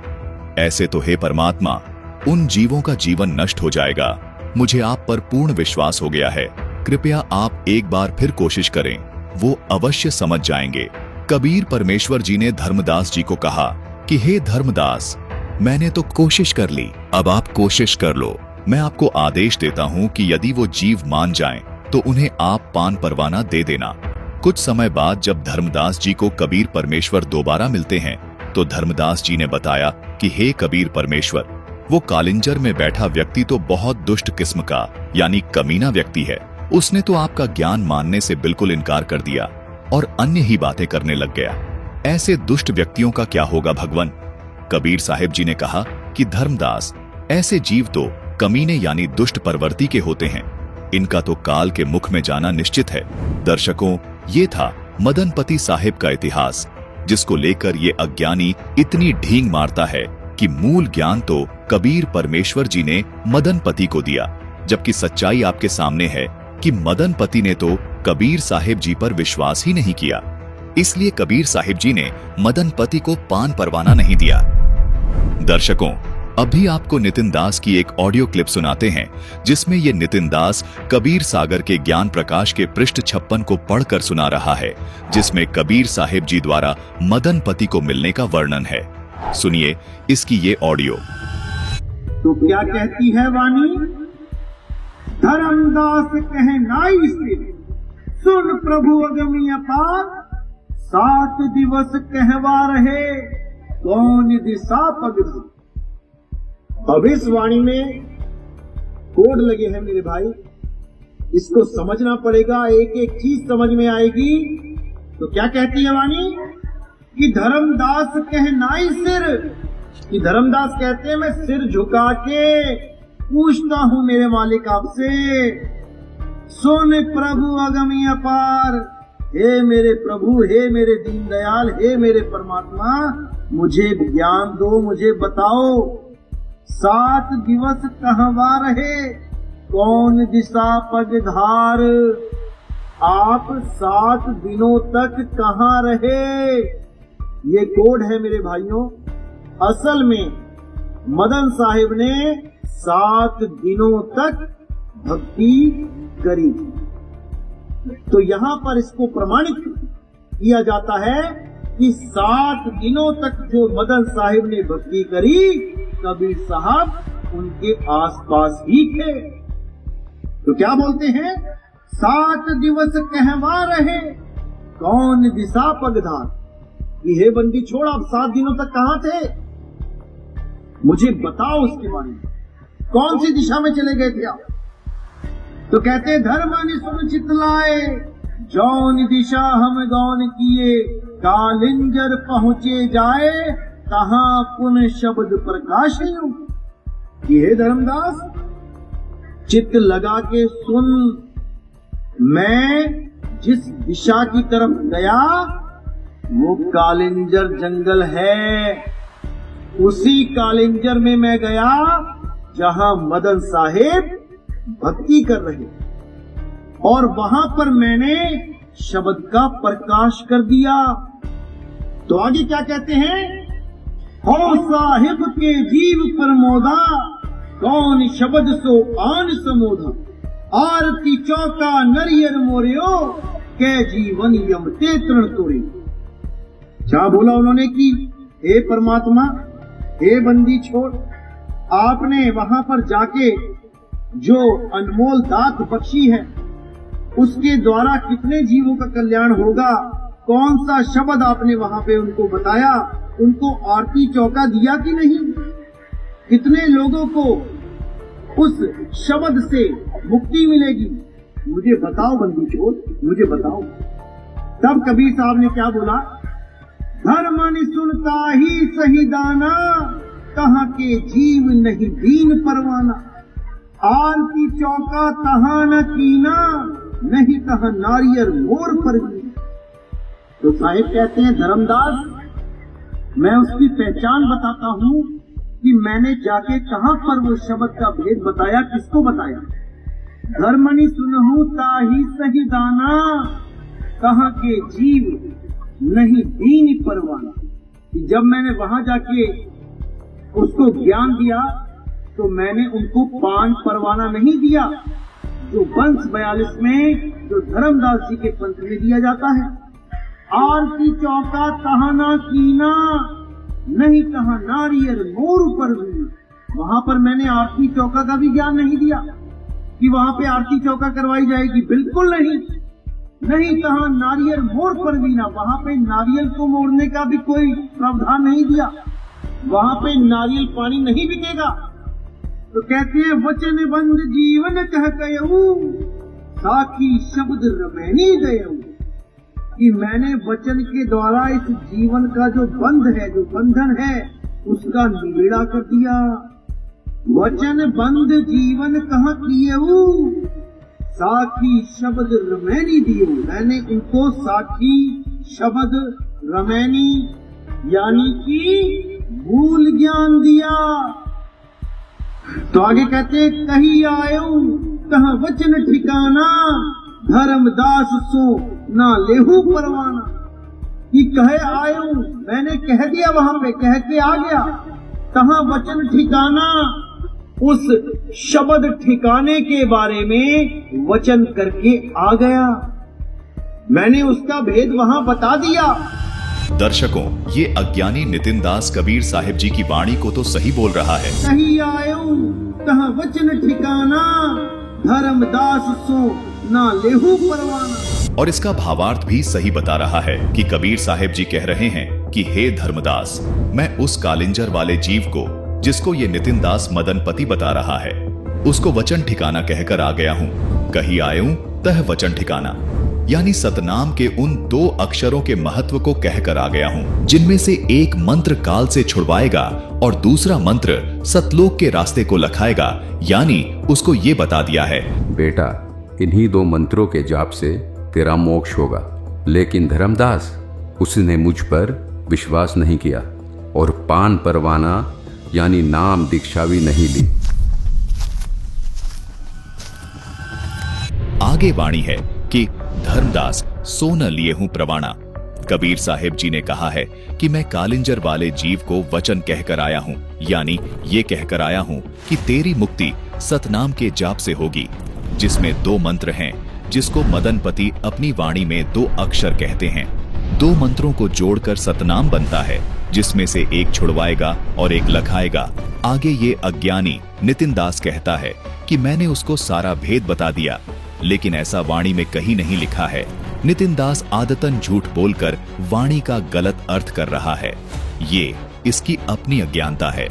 ऐसे तो हे परमात्मा, उन जीवों का जीवन नष्ट हो जाएगा। मुझे आप पर पूर्ण विश्वास हो गया है। कृपया आप एक बार फिर कोशिश करें वो अवश्य समझ जाएंगे। कबीर परमेश्वर जी ने धर्मदास जी को कहा कि हे धर्मदास, मैंने तो कोशिश कर ली, अब आप कोशिश कर लो। मैं आपको आदेश देता हूं कि यदि वो जीव मान जाएं, तो उन्हें आप पान परवाना दे देना। कुछ समय बाद जब धर्मदास जी को कबीर परमेश्वर दोबारा मिलते हैं, तो धर्मदास जी ने बताया कि हे कबीर परमेश्वर, वो कालिंजर में बैठा व्यक्ति तो बहुत दुष्ट किस्म का यानी कमीना व्यक्ति है। उसने तो आपका ज्ञान मानने से बिल्कुल इनकार कर दिया और अन्य ही बातें करने लग गया। ऐसे दुष्ट व्यक्तियों का क्या होगा भगवान? कबीर साहिब जी ने कहा कि धर्मदास, ऐसे जीव तो कमीने यानी दुष्ट प्रवृत्ति के होते हैं। इनका तो काल के मुख में जाना निश्चित है। दर्शकों, ये था मदनपति साहिब का इतिहास, जिसको लेकर ये अज्ञानी इतनी ढींग मारता है कि मूल ज्ञान तो कबीर परमेश्वर जी ने मदनपति को दिया, जबकि सच्चाई आपके सामने है कि मदनपति ने तो कबीर साहिब जी पर विश्वास ही नहीं किया। इसलिए कबीर साहिब जी ने मदनपति को पान परवाना नहीं दिया। दर्शकों, अभी आपको नितिन दास की एक ऑडियो क्लिप सुनाते हैं, जिसमें ये नितिन दास कबीर सागर के ज्ञान प्रकाश के पृष्ठ 56 को पढ़कर सुना रहा है, जिसमें कबीर साहिब जी द्वारा मदनपति को मिलने का वर्णन है। सुनिए इसकी ये ऑडियो। तो क्या कहती है वाणी? धर्मदास कहे नाई से, सुन प्रभु अगमी अपार, 7 दिवस कहवा रहे, कौन दिशा पग। अब इस वाणी में कोड लगे हैं मेरे भाई, इसको समझना पड़ेगा, एक एक चीज समझ में आएगी। तो क्या कहती है वाणी? कि धर्मदास कहे नाई सिर, कि धर्मदास कहते हैं मैं सिर झुका के पूछता हूं मेरे मालिक आपसे, सुन प्रभु अगमी अपार, हे मेरे प्रभु, हे मेरे दीनदयाल, हे मेरे परमात्मा, मुझे ज्ञान दो, मुझे बताओ, 7 दिवस कहवा रहे, कौन दिशा पगधार। आप 7 दिनों तक कहां रहे? ये कोड है मेरे भाइयों। असल में मदन साहिब ने 7 दिनों तक भक्ति करी। तो यहां पर इसको प्रमाणित किया जाता है कि 7 दिनों तक जो मदन साहिब ने भक्ति करी, कबीर साहब उनके आसपास ही थे। तो क्या बोलते हैं? 7 दिवस कहवा रहे, कौन दिशा पगधार। हे बंदी छोड़, आप 7 दिनों तक कहां थे? मुझे बताओ उसके बारे में, कौन सी दिशा में चले गए थे आप? तो कहते धर्म सुन चितलाए, जौन दिशा हम गौन किए, कालिंजर पहुंचे जाए, कहां पुन शब्द प्रकाश। ये धर्मदास, चित्त लगा के सुन, मैं जिस दिशा की तरफ गया वो कालिंजर जंगल है। उसी कालिंजर में मैं गया जहां मदन साहिब भक्ति कर रहे, और वहां पर मैंने शब्द का प्रकाश कर दिया। तो आगे क्या कहते हैं? हो साहिब के जीव प्रमोदा, कौन शब्द सो आन समोधा, आरती चौका नरियर मोरियो, के जीवन यमते तृण तोरे। क्या बोला उन्होंने कि हे परमात्मा, हे बंदी छोड़, आपने वहां पर जाके जो अनमोल दात बख्शी है, उसके द्वारा कितने जीवों का कल्याण होगा, कौन सा शब्द आपने वहां पे उनको बताया, उनको आरती चौका दिया कि नहीं, कितने लोगों को उस शब्द से मुक्ति मिलेगी, मुझे बताओ बंदी छोड़, मुझे बताओ। तब कबीर साहब ने क्या बोला? धर्मनि सुनता ही सही दाना, कहाँ के जीव नहीं दीन परवाना, आरती चौका तहा न कीना, नहीं कहा नारियर मोर पर भी। तो साहिब कहते हैं धर्मदास, मैं उसकी पहचान बताता हूँ कि मैंने जाके कहां पर वो शब्द का भेद बताया, किसको बताया। धर्मनि सुनहु ताही सही दाना, कहाँ के जीव नहीं दीन परवाना। कि जब मैंने वहां जाके उसको ज्ञान दिया तो मैंने उनको पान परवाना नहीं दिया, जो वंश 42 में जो धर्मदास जी के पंथ में दिया जाता है। आरती चौका कहाना कीना, नहीं कहा नारियल मोर पर भी। वहां पर मैंने आरती चौका का भी ज्ञान नहीं दिया कि वहां पे आरती चौका करवाई जाएगी, बिल्कुल नहीं। नहीं कहा नारियल मोर पर भी ना, वहां पे नारियल को मोड़ने का भी कोई प्रावधान नहीं दिया। वहां पे नारियल पानी नहीं बिकेगा। तो कहते हैं वचन बंद जीवन कह कयऊ, साखी शब्द रमैनी दयऊ, कि मैंने वचन के द्वारा इस जीवन का जो बंध है, जो बंधन है, उसका निबेड़ा कर दिया। वचन बंद जीवन कहा किएऊ, साखी शब्द रमैनी दियो, मैंने इनको साखी शब्द रमैनी यानी कि मूल ज्ञान दिया। तो आगे कहते कही आयो कहा वचन ठिकाना, धर्मदास सो ना लेहू परवाना, कि कहे आयो, मैंने कह दिया, वहां पे कह के आ गया। कहा वचन ठिकाना, उस शब्द ठिकाने के बारे में वचन करके आ गया, मैंने उसका भेद वहां बता दिया। दर्शकों, ये अज्ञानी नितिन दास कबीर साहिब जी की वाणी को तो सही बोल रहा है। कही आयो कहा वचन ठिकाना, धर्मदास सो ना लेहू परवाना। और इसका भावार्थ भी सही बता रहा है कि कबीर साहिब जी कह रहे हैं कि हे धर्मदास, मैं उस कालिंजर वाले जीव को, जिसको ये नितिन दास मदनपति बता रहा है, उसको वचन ठिकाना कहकर आ गया हूँ। कही आयूं तह वचन ठिकाना, यानी सतनाम के उन 2 अक्षरों के महत्व को कहकर आ गया हूँ, जिनमें से एक मंत्र काल से छुड़वाएगा और दूसरा मंत्र सतलोक के रास्ते को लखाएगा। यानी उसको ये बता दिया है, बेटा, इन्हीं 2 मंत्रों के जाप से तेरा मोक्ष होगा। लेकिन धर्मदास, उसने मुझ पर विश्वास नहीं किया और पान परवाना यानी नाम दीक्षा भी नहीं ली। आगे वाणी है कि धर्मदास सो न लिए हूं प्रवाणा। कबीर साहिब जी ने कहा है कि मैं कालिंजर वाले जीव को वचन कहकर आया हूं, यानी ये कहकर आया हूं कि तेरी मुक्ति सतनाम के जाप से होगी, जिसमें 2 मंत्र हैं, जिसको मदनपति अपनी वाणी में 2 अक्षर कहते हैं। 2 मंत्रों को जोड़कर सतनाम बनता है, जिसमें से एक छुड़वाएगा और एक लखाएगा। आगे ये अज्ञानी नितिन दास कहता है कि मैंने उसको सारा भेद बता दिया, लेकिन ऐसा वाणी में कहीं नहीं लिखा है। नितिन दास आदतन झूठ बोलकर वाणी का गलत अर्थ कर रहा है। ये इसकी अपनी अज्ञानता है।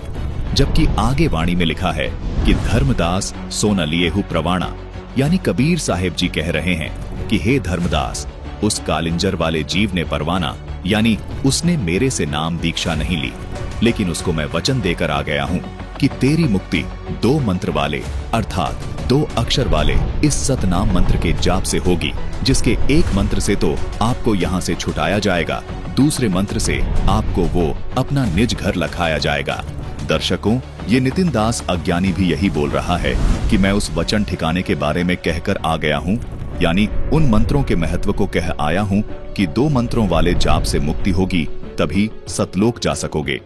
जबकि आगे वाणी में लिखा है कि धर्मदास सो न लिए हूं प्रवाणा, यानी कबीर साहिब जी कह रहे हैं कि हे धर्मदास, उस कालिंजर वाले जीव ने परवाना, यानी उसने मेरे से नाम दीक्षा नहीं ली, लेकिन उसको मैं वचन देकर आ गया हूं कि तेरी मुक्ति 2 मंत्र वाले अर्थात 2 अक्षर वाले इस सतनाम मंत्र के जाप से होगी, जिसके एक मंत्र से तो आपको यहाँ से छुटाया जाएगा, दूसरे मंत्र से आपको वो अपना निज घर लखाया जाएगा। दर्शकों, ये नितिन दास अज्ञानी भी यही बोल रहा है कि मैं उस वचन ठिकाने के बारे में कहकर आ गया हूँ, यानी उन मंत्रों के महत्व को कह आया हूँ कि 2 मंत्रों वाले जाप से मुक्ति होगी, तभी सतलोक जा सकोगे।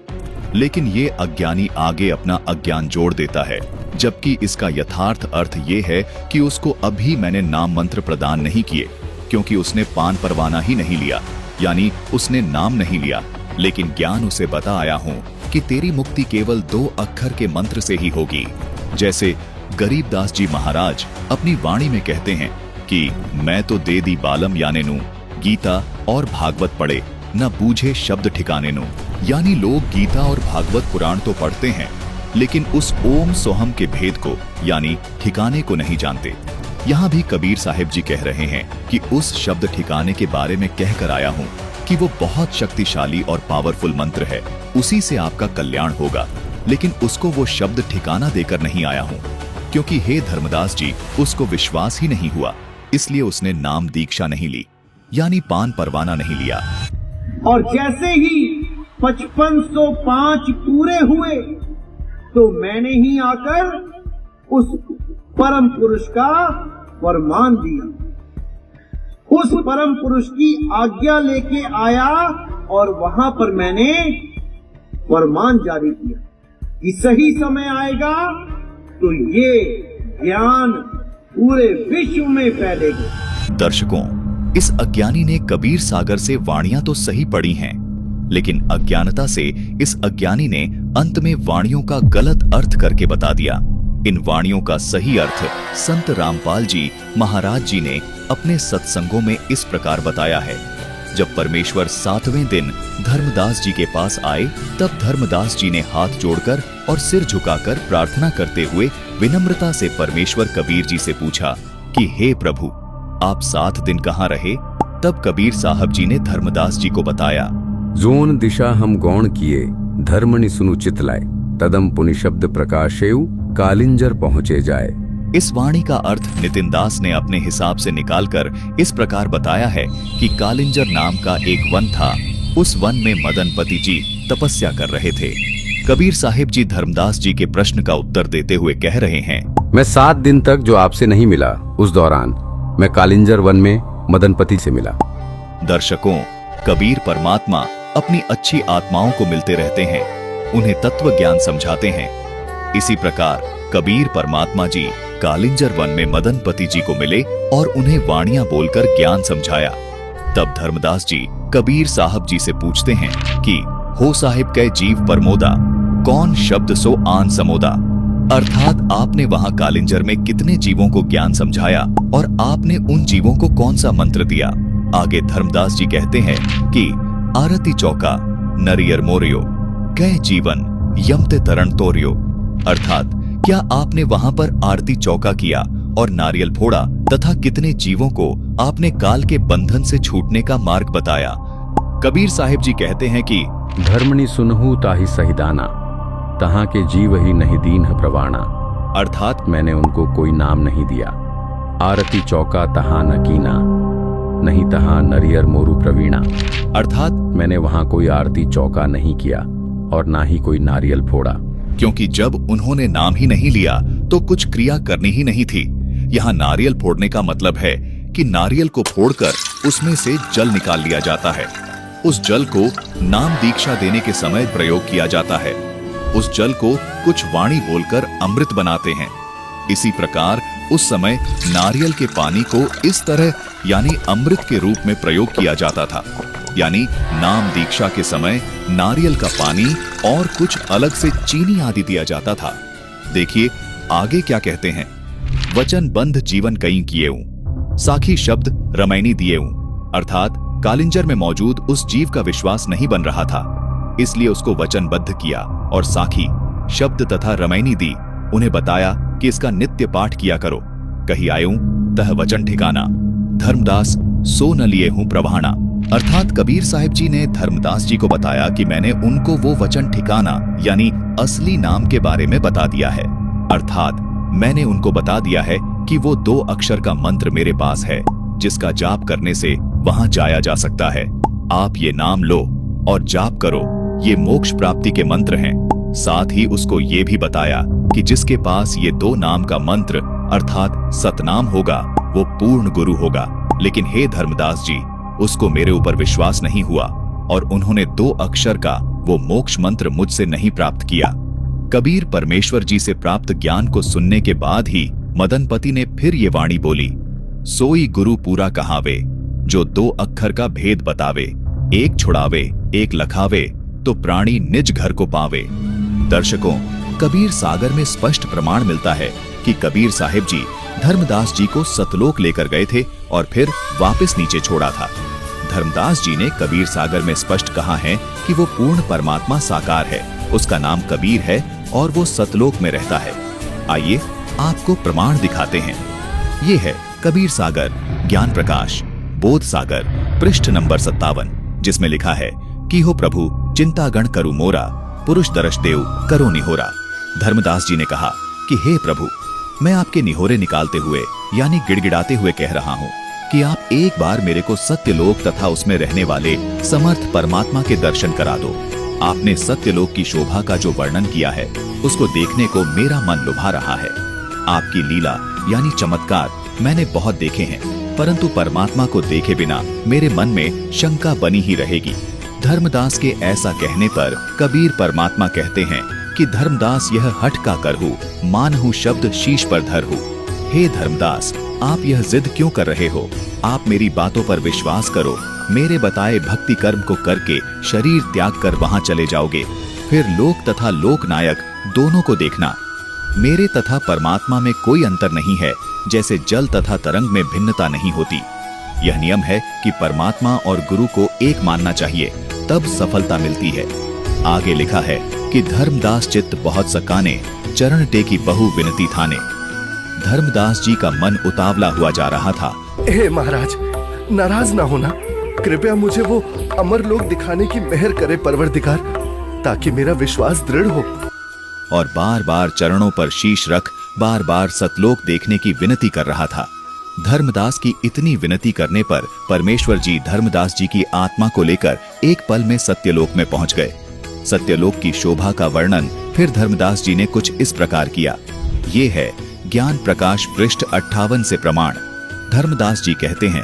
लेकिन ये अज्ञानी आगे अपना अज्ञान जोड़ देता है, जबकि इसका यथार्थ अर्थ ये है कि उसको अभी मैंने नाम मंत्र प्रदान नहीं किए, क्योंकि उसने पान परवाना ही नहीं लिया, यानी उसने नाम नहीं लिया। लेकिन ज्ञान उसे बता आया हूँ कि तेरी मुक्ति केवल 2 अक्षर के मंत्र से ही होगी। जैसे गरीबदास जी महाराज अपनी वाणी में कहते हैं कि मैं तो दे दी बालम याने नू, गीता और भागवत पढ़े न बूझे शब्द ठिकाने नू, यानी लोग गीता और भागवत पुराण तो पढ़ते हैं, लेकिन उस ओम सोहम के भेद को यानी ठिकाने को नहीं जानते। यहाँ भी कबीर साहिब जी कह रहे हैं कि उस शब्द ठिकाने के बारे में कहकर आया हूँ कि वो बहुत शक्तिशाली और पावरफुल मंत्र है, उसी से आपका कल्याण होगा। लेकिन उसको वो शब्द ठिकाना देकर नहीं आया हूँ, क्योंकि हे धर्मदास जी, उसको विश्वास ही नहीं हुआ, इसलिए उसने नाम दीक्षा नहीं ली, यानी पान परवाना नहीं लिया। और जैसे ही 5505 पूरे हुए तो मैंने ही आकर उस परम पुरुष का फरमान दिया, उस परम पुरुष की आज्ञा लेके आया और वहां पर मैंने फरमान जारी किया कि सही समय आएगा तो ये ज्ञान पूरे विश्व में फैलेगी। दर्शकों, इस अज्ञानी ने कबीर सागर से वाणियां तो सही पढ़ी हैं, लेकिन अज्ञानता से इस अज्ञानी ने अंत में वाणियों का गलत अर्थ करके बता दिया। इन वाणियों का सही अर्थ संत रामपाल जी महाराज जी ने अपने सत्संगों में इस प्रकार बताया है। जब परमेश्वर 7वें दिन धर्मदास जी के पास आए, तब धर्मदास जी ने हाथ जोड़कर और सिर झुकाकर प्रार्थना करते हुए विनम्रता से परमेश्वर कबीर जी से पूछा कि हे प्रभु, आप 7 दिन कहाँ रहे? तब कबीर साहब जी ने धर्मदास जी को बताया, जोन दिशा हम गौण किए, धर्मनि सुनु चित लाए, तदम पुनि शब्द प्रकाशेउ, कालिंजर पहुँचे जाए। इस वाणी का अर्थ नितिन दास ने अपने हिसाब से निकालकर इस प्रकार बताया है कि कालिंजर नाम का एक वन था। उस वन में मदनपति जी तपस्या कर रहे थे। कबीर साहिब जी धर्मदास जी के प्रश्न का उत्तर देते हुए कह रहे हैं, मैं 7 दिन तक जो आपसे नहीं मिला, उस दौरान मैं कालिंजर वन में मदनपति से मिला। दर्शकों, कबीर परमात्मा अपनी अच्छी आत्माओं को मिलते रहते हैं, उन्हें तत्व ज्ञान समझाते हैं। इसी प्रकार कबीर परमात्मा जी कालिंजर वन में मदनपति जी को मिले और उन्हें वाणियां बोलकर ज्ञान समझाया। तब धर्मदास जी कबीर साहब जी से पूछते हैं कि हो साहिब कै जीव परमोदा, कौन शब्द सो आन समोदा। अर्थात आपने वहां कालिंजर में कितने जीवों को ज्ञान समझाया और आपने उन जीवों को कौन सा मंत्र दिया। आगे धर्मदास जी कहते हैं कि आरती चौका नरियर मोरियो, कै जीवन यमते तरण तोरियो। अर्थात क्या आपने वहां पर आरती चौका किया और नारियल फोड़ा तथा कितने जीवों को आपने काल के बंधन से छूटने का मार्ग बताया। कबीर साहिब जी कहते हैं कि धर्मनि सुनहु ताहि सहिदाना, तहां के जीव ही नहीं दीन है प्रवाणा। अर्थात मैंने उनको कोई नाम नहीं दिया। आरती चौका तहां न कीना, नहीं तहां नरियर मोरू प्रवीणा। अर्थात मैंने वहां कोई आरती चौका नहीं किया और ना ही कोई नारियल फोड़ा, क्योंकि जब उन्होंने नाम ही नहीं लिया तो कुछ क्रिया करनी ही नहीं थी। यहाँ नारियल फोड़ने का मतलब है कि नारियल को फोड़कर उसमें से जल निकाल लिया जाता है। उस जल को नाम दीक्षा देने के समय प्रयोग किया जाता है। उस जल को कुछ वाणी बोलकर अमृत बनाते हैं। इसी प्रकार उस समय नारियल के पानी को इस तरह यानी अमृत के रूप में प्रयोग किया जाता था। यानी नाम दीक्षा के समय नारियल का पानी और कुछ अलग से चीनी आदि दिया जाता था। देखिए आगे क्या कहते हैं, वचन बंध जीवन कई किएऊ, साखी शब्द रमैनी दिएऊ। अर्थात कालिंजर में मौजूद उस जीव का विश्वास नहीं बन रहा था, इसलिए उसको वचनबद्ध किया और साखी शब्द तथा रमैनी दी। उन्हें बताया कि इसका नित्य पाठ किया करो, कही आयूं तह वचन ठिकाना, धर्मदास सो न लिए हूं प्रवाहना। अर्थात कबीर साहिब जी ने धर्मदास जी को बताया कि मैंने उनको वो वचन ठिकाना यानी असली नाम के बारे में बता दिया है। अर्थात मैंने उनको बता दिया है कि वो 2 अक्षर का मंत्र मेरे पास है, जिसका जाप करने से वहां जाया जा सकता है। आप ये नाम लो और जाप करो, ये मोक्ष प्राप्ति के मंत्र हैं। साथ ही उसको ये भी बताया कि जिसके पास ये 2 नाम का मंत्र अर्थात सतनाम होगा वो पूर्ण गुरु होगा। लेकिन हे धर्मदास जी, उसको मेरे ऊपर विश्वास नहीं हुआ और उन्होंने 2 अक्षर का वो मोक्ष मंत्र मुझसे नहीं प्राप्त किया। कबीर परमेश्वर जी से प्राप्त ज्ञान को सुनने के बाद ही मदनपति ने फिर ये वाणी बोली, सोई गुरु पूरा कहावे, जो 2 अक्षर का भेद बतावे, एक छुड़ावे एक लखावे, तो प्राणी निज घर को पावे। दर्शकों, कबीर सागर में स्पष्ट प्रमाण मिलता है कि कबीर साहिब जी धर्मदास जी को सतलोक लेकर गए थे और फिर वापस नीचे छोड़ा था। धर्मदास जी ने कबीर सागर में स्पष्ट कहा है कि वो पूर्ण परमात्मा साकार है, उसका नाम कबीर है और वो सतलोक में रहता है। आइए आपको प्रमाण दिखाते हैं। ये है कबीर सागर ज्ञान प्रकाश बोध सागर पृष्ठ नंबर 57, जिसमें लिखा है कि हो प्रभु चिंतागण करु मोरा, पुरुष दर्श देव करो निहोरा। धर्मदास जी ने कहा कि हे प्रभु, मैं आपके निहोरे निकालते हुए यानी गिड़गिड़ाते हुए कह रहा हूँ कि आप एक बार मेरे को सत्यलोक तथा उसमें रहने वाले समर्थ परमात्मा के दर्शन करा दो। आपने सत्यलोक की शोभा का जो वर्णन किया है उसको देखने को मेरा मन लुभा रहा है। आपकी लीला यानी चमत्कार मैंने बहुत देखे हैं, परंतु परमात्मा को देखे बिना मेरे मन में शंका बनी ही रहेगी। धर्मदास के ऐसा कहने पर कबीर परमात्मा कहते हैं कि धर्मदास यह हठ का करहु, मानहु शब्द शीश पर धरहु। हे धर्मदास, आप यह जिद क्यों कर रहे हो? आप मेरी बातों पर विश्वास करो। मेरे बताए भक्ति कर्म को करके शरीर त्याग कर वहां चले जाओगे, फिर लोक तथा लोकनायक दोनों को देखना। मेरे तथा परमात्मा में कोई अंतर नहीं है, जैसे जल तथा तरंग में भिन्नता नहीं होती। यह नियम है कि परमात्मा और गुरु को एक मानना चाहिए, तब सफलता मिलती है। आगे लिखा है कि धर्मदास चित्त बहुत सकाने, चरण टेकी बहु विनती थाने। धर्मदास जी का मन उतावला हुआ जा रहा था। हे महाराज, नाराज ना होना, कृपया मुझे वो अमर लोक दिखाने की मेहर करे परवरदिगार, ताकि मेरा विश्वास दृढ़ हो। और बार बार चरणों पर शीश रख बार बार सतलोक देखने की विनती कर रहा था। धर्मदास की इतनी विनती करने पर परमेश्वर जी धर्मदास जी की आत्मा को लेकर एक पल में सत्यलोक में पहुंच गए। सत्यलोक की शोभा का वर्णन फिर धर्मदास जी ने कुछ इस प्रकार किया। ये है ज्ञान प्रकाश पृष्ठ 58 से प्रमाण। धर्मदास जी कहते हैं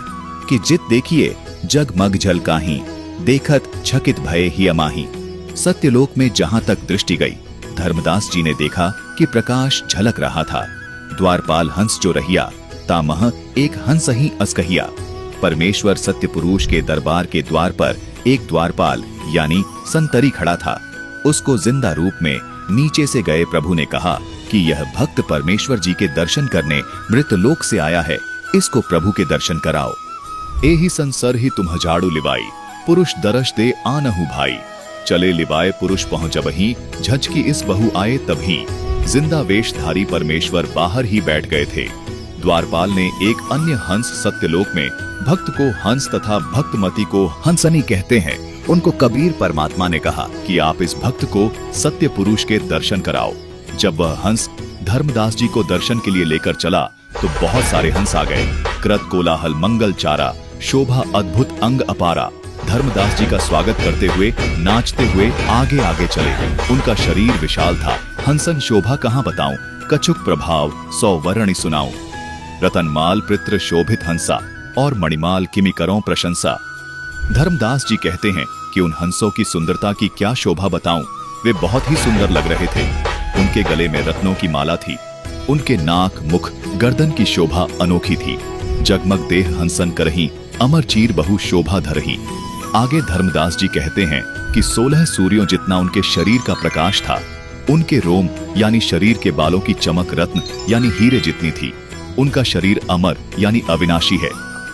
कि जित देखिए जगमग जल काहीं, देखत छकित भये ही अमाही। सत्यलोक में जहां तक दृष्टि गई, धर्मदास जी ने देखा कि प्रकाश झलक रहा था। द्वारपाल हंस जो रहिया, तामह एक हंस ही असकहिया। परमेश्वर सत्य पुरुष के दरबार के द्वार पर एक द्वारपाल यानी संतरी खड़ा था। उसको जिंदा रूप में नीचे से गए प्रभु ने कहा कि यह भक्त परमेश्वर जी के दर्शन करने मृतलोक से आया है, इसको प्रभु के दर्शन कराओ। एही संसर ही तुम झाड़ू लिवाई, पुरुष दरश दे आनहु भाई। चले लिवाए पुरुष पहुंचबही, झचकी इस बहु आए तभी। जिंदा वेशधारी परमेश्वर बाहर ही बैठ गए थे। द्वारपाल ने एक अन्य हंस सत्यलोक में, भक्त को हंस तथा भक्तमती को हंसनी कहते हैं, उनको कबीर परमात्मा ने कहा कि आप इस भक्त को सत्य पुरुष के दर्शन कराओ। जब वह हंस धर्मदास जी को दर्शन के लिए लेकर चला तो बहुत सारे हंस आ गए। कृत कोलाहल मंगल चारा, शोभा अद्भुत अंग अपारा। धर्मदास जी का स्वागत करते हुए नाचते हुए आगे आगे चले। उनका शरीर विशाल था, हंसन शोभा कहाँ बताऊं, कछुक प्रभाव 100 वर्णी सुनाऊं। रतनमाल पितृ शोभित हंसा, और मणिमाल किमि करों प्रशंसा। धर्मदास जी कहते हैं कि उन हंसों की सुंदरता की क्या शोभा बताऊं, वे बहुत ही सुंदर लग रहे थे। उनके गले में रत्नों की माला थी, उनके नाक मुख गर्दन की शोभा अनोखी थी। जगमग देह हंसन करही, अमर चीर बहु शोभा धरही। आगे धर्मदास जी कहते हैं कि 16 सूर्यों जितना उनके शरीर का प्रकाश था। उनके रोम यानी शरीर के बालों की चमक रत्न यानी हीरे जितनी थी। उनका शरीर अमर यानी अविनाशी है।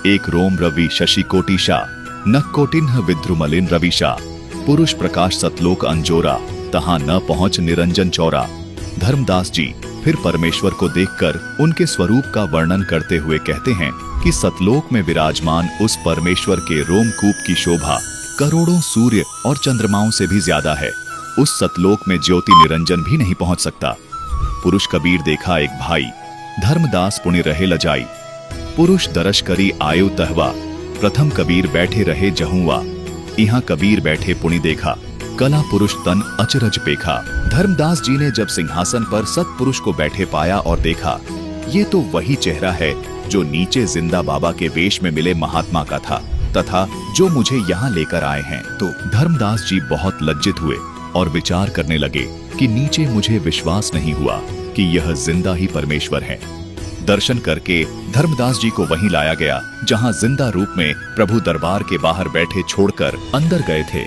एक रोम रवि शशि कोटिशा, नक कोटिन्ह विद्रुमलिन रविशा। पुरुष प्रकाश सतलोक अंजोरा, तहां न पहुंच निरंजन चौरा। धर्मदास जी फिर परमेश्वर को देखकर उनके स्वरूप का वर्णन करते हुए कहते हैं कि सतलोक में विराजमान उस परमेश्वर के रोमकूप की शोभा करोड़ों सूर्य और चंद्रमाओं से भी ज्यादा है। उस सतलोक में ज्योति निरंजन भी नहीं पहुंच सकता। पुरुष कबीर देखा एक भाई, धर्मदास पुण्य रहे लजाई। पुरुष दरश करी आयु तहवा, प्रथम कबीर बैठे रहे जहुआ। यहाँ कबीर बैठे पुण्य देखा, कला पुरुष तन अचरज पेखा। धर्मदास जी ने जब सिंहासन पर सतपुरुष को बैठे पाया और देखा, ये तो वही चेहरा है जो नीचे जिंदा बाबा के वेश में मिले महात्मा का था तथा जो मुझे यहाँ लेकर आए हैं। तो धर्मदास जी बहुत लज्जित हुए और विचार करने लगे कि नीचे मुझे विश्वास नहीं हुआ कि यह जिंदा ही परमेश्वर है। दर्शन करके धर्मदास जी को वहीं लाया गया जहां जिंदा रूप में प्रभु दरबार के बाहर बैठे छोड़कर अंदर गए थे।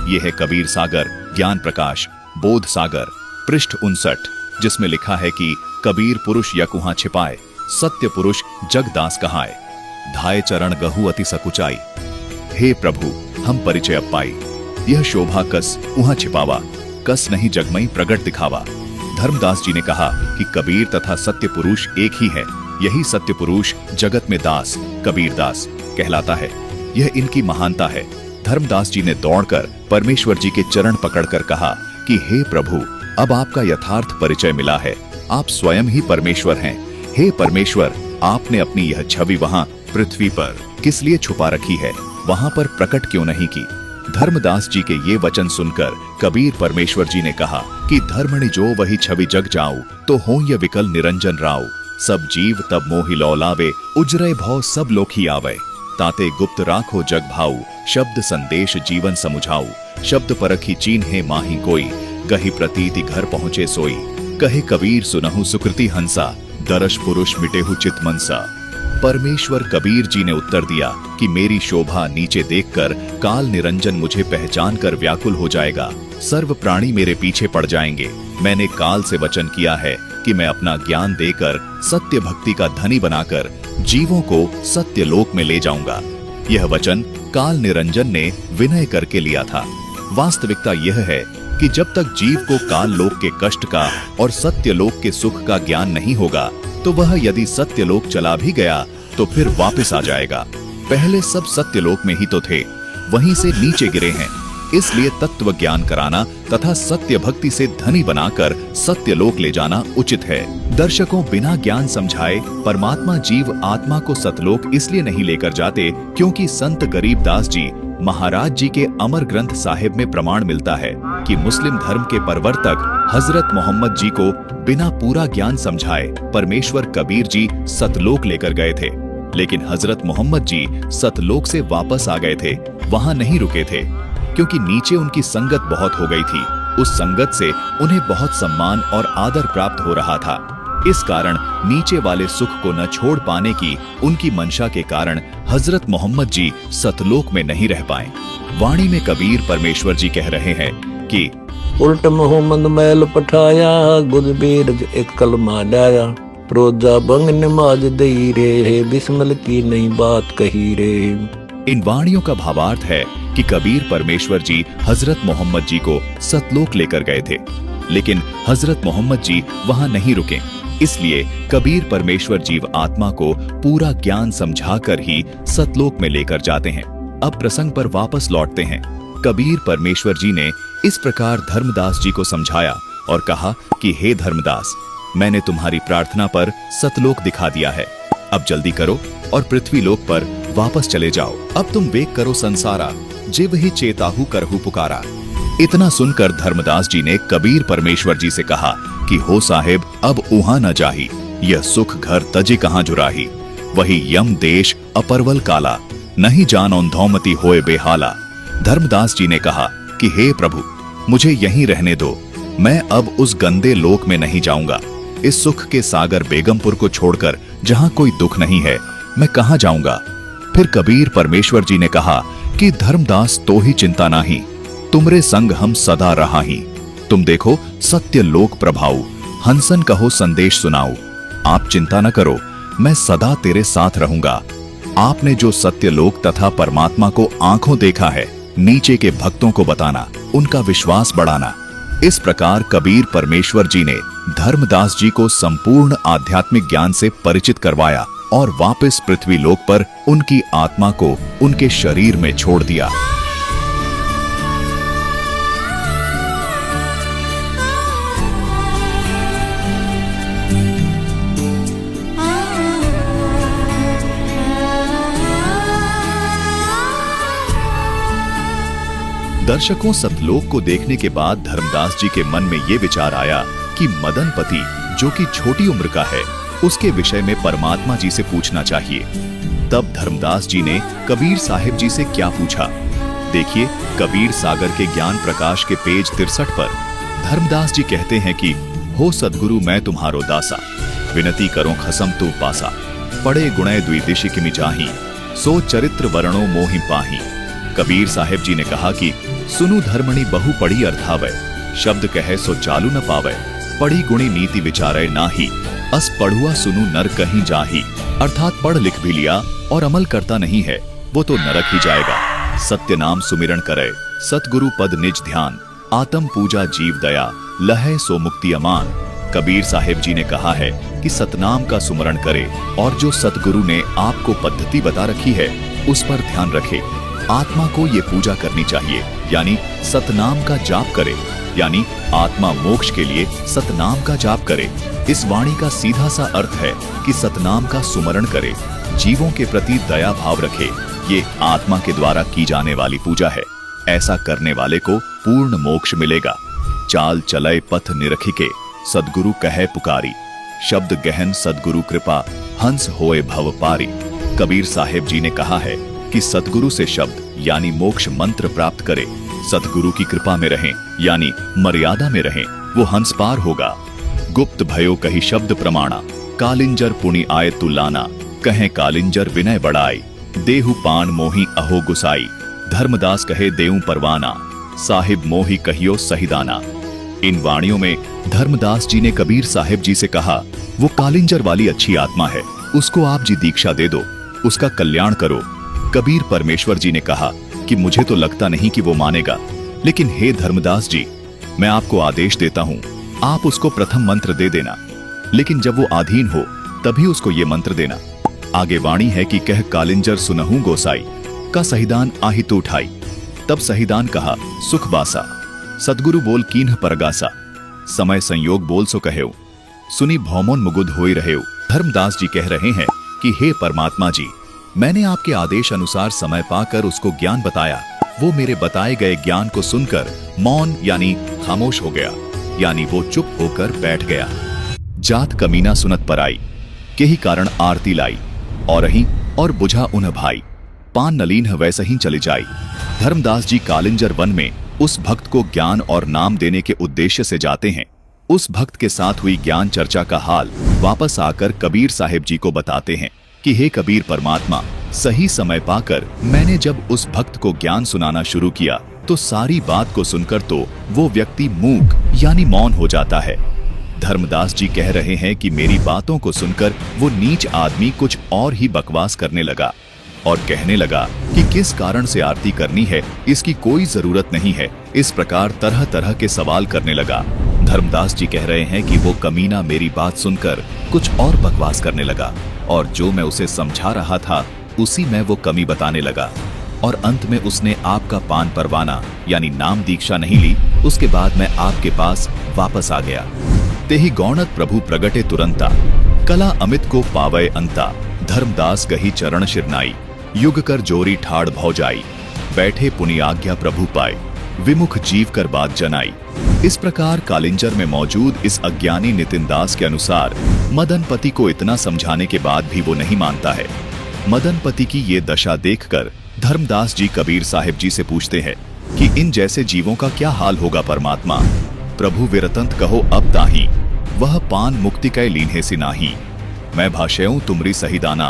यह है कबीर सागर, ज्ञान प्रकाश, बोध सागर, पृष्ठ 59, जिसमें लिखा है कि कबीर पुरुष यकुहा छिपाए, सत्य पुरुष जगदास कहाए। धाय चरण गहु अति सकुचाई, हे प्रभु हम परिचय अब पाई। यह शोभा कस उहाँ छिपावा, कस नहीं जगमई प्रगट दिखावा। धर्मदास जी ने कहा कि कबीर तथा सत्य पुरुष एक ही है। यही सत्य पुरुष जगत में दास कबीर दास कहलाता है। यह इनकी महानता है। धर्मदास जी ने दौड़कर परमेश्वर जी के चरण पकड़कर कहा कि हे प्रभु, अब आपका यथार्थ परिचय मिला है। आप स्वयं ही परमेश्वर हैं। हे परमेश्वर, आपने अपनी यह छवि वहां पृथ्वी पर किस लिए छुपा रखी है, वहां पर प्रकट क्यों नहीं की? धर्मदास जी के ये वचन सुनकर कबीर परमेश्वर जी ने कहा कि धर्मणि जो वही छवि जग जाऊं, तो हो ये विकल निरंजन राव। सब जीव तब मोहि लौलावे, उजरे भव सब लोकी आवे। ताते गुप्त राखो जग भाऊ, शब्द संदेश जीवन समुझाऊ। शब्द परखी चीन है माही कोई, कही प्रतीति घर पहुँचे सोई। कहे कबीर सुनहु सुकृति हंसा, दरश पुरुष मिटे हु चित मनसा। परमेश्वर कबीर जी ने उत्तर दिया कि मेरी शोभा नीचे देखकर काल निरंजन मुझे पहचान कर व्याकुल हो जाएगा, सर्व प्राणी मेरे पीछे पड़ जाएंगे। मैंने काल से वचन किया है कि मैं अपना ज्ञान देकर सत्य भक्ति का धनी बनाकर जीवों को सत्य लोक में ले जाऊंगा। यह वचन काल निरंजन ने विनय करके लिया था। वास्तविकता यह है कि जब तक जीव को काल लोक के कष्ट का और सत्य लोक के सुख का ज्ञान नहीं होगा तो वह यदि सत्य लोक चला भी गया तो फिर वापस आ जाएगा। पहले सब सत्य लोक में ही तो थे, वहीं से नीचे गिरे हैं। इसलिए तत्व ज्ञान कराना तथा सत्य भक्ति से धनी बनाकर सत्य लोक ले जाना उचित है। दर्शकों, बिना ज्ञान समझाए परमात्मा जीव आत्मा को सतलोक इसलिए नहीं लेकर जाते क्योंकि संत गरीबदास जी महाराज जी के अमर ग्रंथ साहिब में प्रमाण मिलता है कि मुस्लिम धर्म के प्रवर्तक हजरत मोहम्मद जी को बिना पूरा ज्ञान समझाए परमेश्वर कबीर जी सतलोक लेकर गए थे। लेकिन हजरत मोहम्मद जी सतलोक से वापस आ गए थे, वहां नहीं रुके थे, क्योंकि नीचे उनकी संगत बहुत हो गई थी। उस संगत से उन्हें बहुत सम्मान और आदर प्राप्त हो रहा था। इस कारण नीचे वाले सुख को न छोड़ पाने की उनकी मंशा के कारण हजरत मोहम्मद जी सतलोक में नहीं रह पाए। वाणी में कबीर परमेश्वर जी कह रहे हैं कि उल्ट मोहम्मद मैल पठाया, गुदबीरज एक कलमा लाया, प्रोजा बंग नमाज दई रे, बिस्मिल की नई बात कही रे। इन वाणियों का भावार्थ है कि कबीर परमेश्वर जी हजरत मोहम्मद जी को सतलोक लेकर गए थे, लेकिन हजरत मोहम्मद जी वहां नहीं रुके। इसलिए कबीर परमेश्वर जीव आत्मा को पूरा ज्ञान समझाकर ही सतलोक में लेकर जाते हैं। अब प्रसंग पर वापस लौटते हैं। कबीर परमेश्वर जी ने इस प्रकार धर्मदास जी को समझाया और कहा कि हे धर्मदास, मैंने तुम्हारी प्रार्थना पर सतलोक दिखा दिया है। अब जल्दी करो और पृथ्वी लोक पर वापस चले जाओ। अब तुम वेग करो संसारा, जिव ही चेताहू करहु पुकारा। इतना सुनकर धर्मदास जी ने कबीर परमेश्वर जी से कहा कि हो साहेब, अब उहाँ न जाही, यह सुख घर तजे कहाँ जुराही। वही यम देश अपरवल काला, नहीं जान धौमती होए बेहाला। धर्मदास जी ने कहा कि हे प्रभु, मुझे यहीं रहने दो, मैं अब उस गंदे लोक में नहीं जाऊंगा। इस सुख के सागर बेगमपुर को छोड़कर जहां कोई दुख नहीं है, मैं कहां जाऊंगा। फिर कबीर परमेश्वर जी ने कहा कि धर्मदास, तो ही चिंता नाही, तुमरे संग हम सदा रहा ही। तुम देखो सत्य लोक प्रभाऊ, हंसन कहो संदेश सुनाओ। आप चिंता न करो, मैं सदा तेरे साथ रहूंगा। आपने जो सत्य लोक तथा परमात्मा को आंखों देखा है, नीचे के भक्तों को बताना, उनका विश्वास बढ़ाना। इस प्रकार कबीर परमेश्वर जी ने धर्मदास जी को संपूर्ण आध्यात्मिक ज्ञान से परिचित करवाया और वापस पृथ्वी लोक पर उनकी आत्मा को उनके शरीर में छोड़ दिया। दर्शकों, सतलोक को देखने के बाद धर्मदास जी के मन में ये विचार आया कि मदनपति, जो कि छोटी उम्र का है, उसके विषय में परमात्मा जी से पूछना चाहिए। तब धर्मदास जी ने कबीर साहिब जी से क्या पूछा, देखिए कबीर सागर के ज्ञान प्रकाश के पेज 63 पर धर्मदास जी कहते हैं कि हो सदगुरु मैं तुम्हारो दासा, विनती करो खसम तू पासा, पड़े गुणे द्विदिशी किमि जाही, सो चरित्र वर्णो मोहि पाही। कबीर साहिब जी ने कहा कि सुनु धर्मणि बहु पढ़ी अर्थावै, शब्द कहे सो चालू न पावै, पढ़ी गुणी नीति विचारे नाही, अस पढ़ुआ सुनु नर कहीं जाही। अर्थात पढ़ लिख भी लिया और अमल करता नहीं है, वो तो नरक ही जाएगा। सत्य नाम सुमिरन करे, सतगुरु पद निज ध्यान, आत्म पूजा जीव दया, लहे सो मुक्ति अमान। कबीर साहिब जी ने कहा है कि सतनाम का सुमरण करे और जो सतगुरु ने आपको पद्धति बता रखी है उस पर ध्यान रखे। आत्मा को ये पूजा करनी चाहिए, यानी सतनाम का जाप करे, यानी आत्मा मोक्ष के लिए सतनाम का जाप करे। इस वाणी का सीधा सा अर्थ है कि सतनाम का सुमरण करे, जीवों के प्रति दया भाव रखे। ये आत्मा के द्वारा की जाने वाली पूजा है। ऐसा करने वाले को पूर्ण मोक्ष मिलेगा। चाल चलय पथ निरखिके, सदगुरु कहे पुकारी, शब्द गहन सदगुरु कृपा, हंस होए भव पारी। कबीर साहिब जी ने कहा है कि सतगुरु से शब्द यानी मोक्ष मंत्र प्राप्त करे, सतगुरु की कृपा में रहें यानी मर्यादा में रहें, वो हंस पार होगा। गुप्त भयो कही शब्द प्रमाणा, कालिंजर पुनि आए तुलाना, कहें कालिंजर विनय बढ़ाई, देहु पान मोही अहो गुसाई, धर्मदास कहे देऊ परवाना, साहिब मोही कहियो सहिदाना। इन वाणियों में धर्मदास जी ने कबीर साहिब जी से कहा, वो कालिंजर वाली अच्छी आत्मा है, उसको आप जी दीक्षा दे दो, उसका कल्याण करो। कबीर परमेश्वर जी ने कहा कि मुझे तो लगता नहीं कि वो मानेगा, लेकिन हे धर्मदास जी, मैं आपको आदेश देता हूँ, आप उसको प्रथम मंत्र दे देना, लेकिन जब वो अधीन हो तभी उसको ये मंत्र देना। आगे वाणी है कि कह कालिंजर सुनहु गोसाई, का सहिदान आहित उठाई। तब सहिदान कहा सुख बासा, सदगुरु बोल कीन्ह परगासा, समय संयोग बोल सो कहेऊ, सुनी भौमोन मुगुद होई रहेऊ। धर्मदास जी कह रहे हैं कि हे परमात्मा जी, मैंने आपके आदेश अनुसार समय पाकर उसको ज्ञान बताया, वो मेरे बताए गए ज्ञान को सुनकर मौन यानी खामोश हो गया, यानी वो चुप होकर बैठ गया। जात कमीना सुनत पर आई, के ही कारण आरती लाई, और रही और बुझा उन्ह भाई, पान नलीन वैसे ही चली जाई। धर्मदास जी कालिंजर वन में उस भक्त को ज्ञान और नाम देने के उद्देश्य से जाते हैं। उस भक्त के साथ हुई ज्ञान चर्चा का हाल वापस आकर कबीर साहिब जी को बताते हैं कि हे कबीर परमात्मा, सही समय पाकर मैंने जब उस भक्त को ज्ञान सुनाना शुरू किया तो सारी बात को सुनकर तो वो व्यक्ति मूक यानी मौन हो जाता है। धर्मदास जी कह रहे हैं कि मेरी बातों को सुनकर वो नीच आदमी कुछ और ही बकवास करने लगा और कहने लगा कि किस कारण से आरती करनी है, इसकी कोई जरूरत नहीं है। इस प्रकार तरह तरह के सवाल करने लगा। धर्मदास जी कह रहे हैं कि वो कमीना मेरी बात सुनकर कुछ और बकवास करने लगा और जो मैं उसे समझा रहा था उसी में वो कमी बताने लगा और अंत में उसने आपका पान परवाना यानी नाम दीक्षा नहीं ली। उसके बाद मैं आपके पास वापस आ गया। तेहि गौणत प्रभु प्रगटे तुरंता, कला अमित को पावय अंता, धर्मदास गही चरण शिरनाई, युग कर जोरी ठाड़ भौजाई, बैठे पुनि आज्ञा प्रभु पाए, विमुख जीव कर बात जनाई। इस प्रकार कालिंजर में मौजूद इस अज्ञानी नितिन दास के अनुसार मदनपति को इतना समझाने के बाद भी वो नहीं मानता है। मदनपति की ये दशा देखकर धर्मदास जी कबीर साहिब जी से पूछते हैं कि इन जैसे जीवों का क्या हाल होगा परमात्मा। प्रभु विरतंत कहो अब ताही, वह पान मुक्ति कै लीन्हे सी नाही, मैं भाषेऊं तुमरी सहिदाना,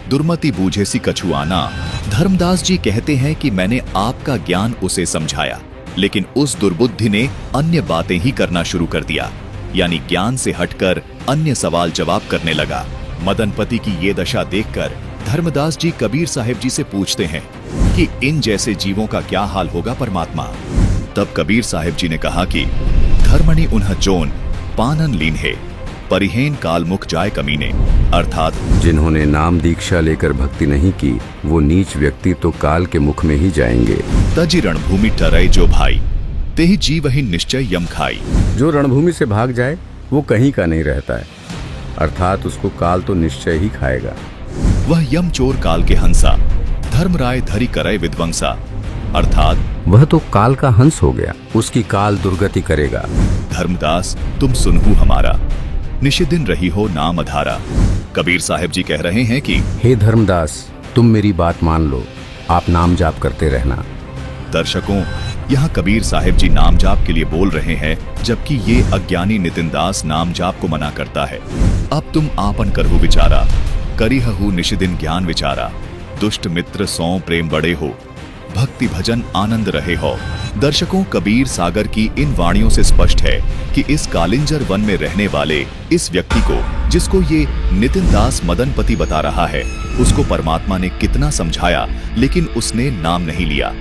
दुर्मति बूझे सी कछुआना। धर्मदास जी कहते हैं कि मैंने आपका ज्ञान उसे समझाया, लेकिन उस दुर्बुद्धि ने अन्य बातें ही करना शुरू कर दिया, यानी ज्ञान से हटकर अन्य सवाल जवाब करने लगा। मदनपति की ये दशा देखकर धर्मदास जी कबीर साहिब जी से पूछते हैं कि इन जैसे जीवों का क्या हाल होगा परमात्मा। तब कबीर साहिब जी ने कहा कि धर्मणि उन्ह जोन पानन लीन है, परिहेन काल मुख जाए कमीने, अर्थात जिन्होंने नाम दीक्षा लेकर भक्ति नहीं की वो नीच व्यक्ति तो काल के मुख में ही जाएंगे। तजी रणभूमि टरई जो भाई, तेहि जीव ही निश्चय यम खाई। जो रणभूमि से भाग जाए वो कहीं का नहीं रहता है, अर्थात उसको काल तो निश्चय ही खाएगा। वह यम चोर काल के हंसा, धर्मराय धरी करय विध्वंसा, अर्थात वह तो काल का हंस हो गया, उसकी काल दुर्गति करेगा। धर्मदास तुम सुनहु हमारा, निशिदिन रही हो नाम अधारा। कबीर साहिब जी कह रहे हैं कि हे धर्मदास, तुम मेरी बात मान लो, आप नाम जाप करते रहना। दर्शकों, यहाँ कबीर साहिब जी नाम जाप के लिए बोल रहे हैं, जबकि ये अज्ञानी नितिन दास नाम जाप को मना करता है। अब तुम आपन करहु विचारा, करिहु निशिदिन ज्ञान विचारा, दुष्ट मित्र सौ प्रेम बड़े हो, भक्ति भजन आनंद रहे हो। दर्शकों, कबीर सागर की इन वाणियों से स्पष्ट है कि इस कालिंजर वन में रहने वाले इस व्यक्ति को, जिसको ये नितिन दास मदनपति बता रहा है, उसको परमात्मा ने कितना समझाया, लेकिन उसने नाम नहीं लिया।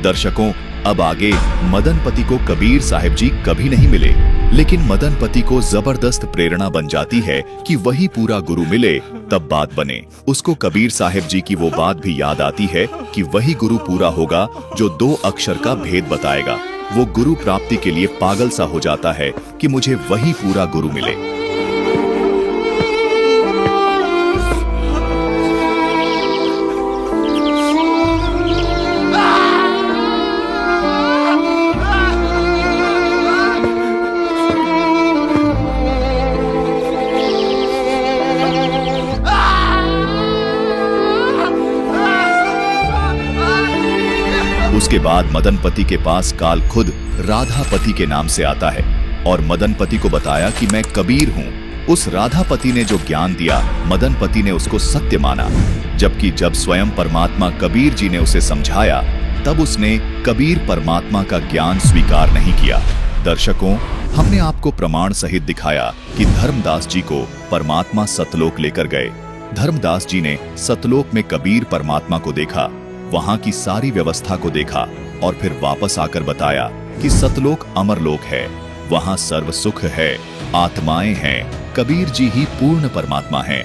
दर्शकों, अब आगे मदनपति को कबीर साहिब जी कभी नहीं मिले, लेकिन मदनपति को जबरदस्त प्रेरणा बन जाती है कि वही पूरा गुरु मिले तब बात बने। उसको कबीर साहिब जी की वो बात भी याद आती है कि वही गुरु पूरा होगा जो 2 अक्षर का भेद बताएगा। वो गुरु प्राप्ति के लिए पागल सा हो जाता है कि मुझे वही पूरा गुरु मिले। उसके बाद मदनपति के पास काल खुद राधापति के नाम से आता है और मदनपति को बताया कि मैं कबीर हूँ, उस राधापति ने जो ज्ञान दिया, मदनपति ने उसको सत्य माना, जबकि जब स्वयं परमात्मा कबीर जी ने उसे समझाया, तब उसने कबीर परमात्मा का ज्ञान स्वीकार नहीं किया। दर्शकों, हमने आपको प्रमाण सहित दिखाया कि धर्मदास जी को परमात्मा सतलोक लेकर गए। धर्मदास जी ने सतलोक में कबीर परमात्मा को देखा, वहां की सारी व्यवस्था को देखा और फिर वापस आकर बताया कि सतलोक अमरलोक है, वहां सर्व सुख है, आत्माएं हैं, कबीर जी ही पूर्ण परमात्मा हैं।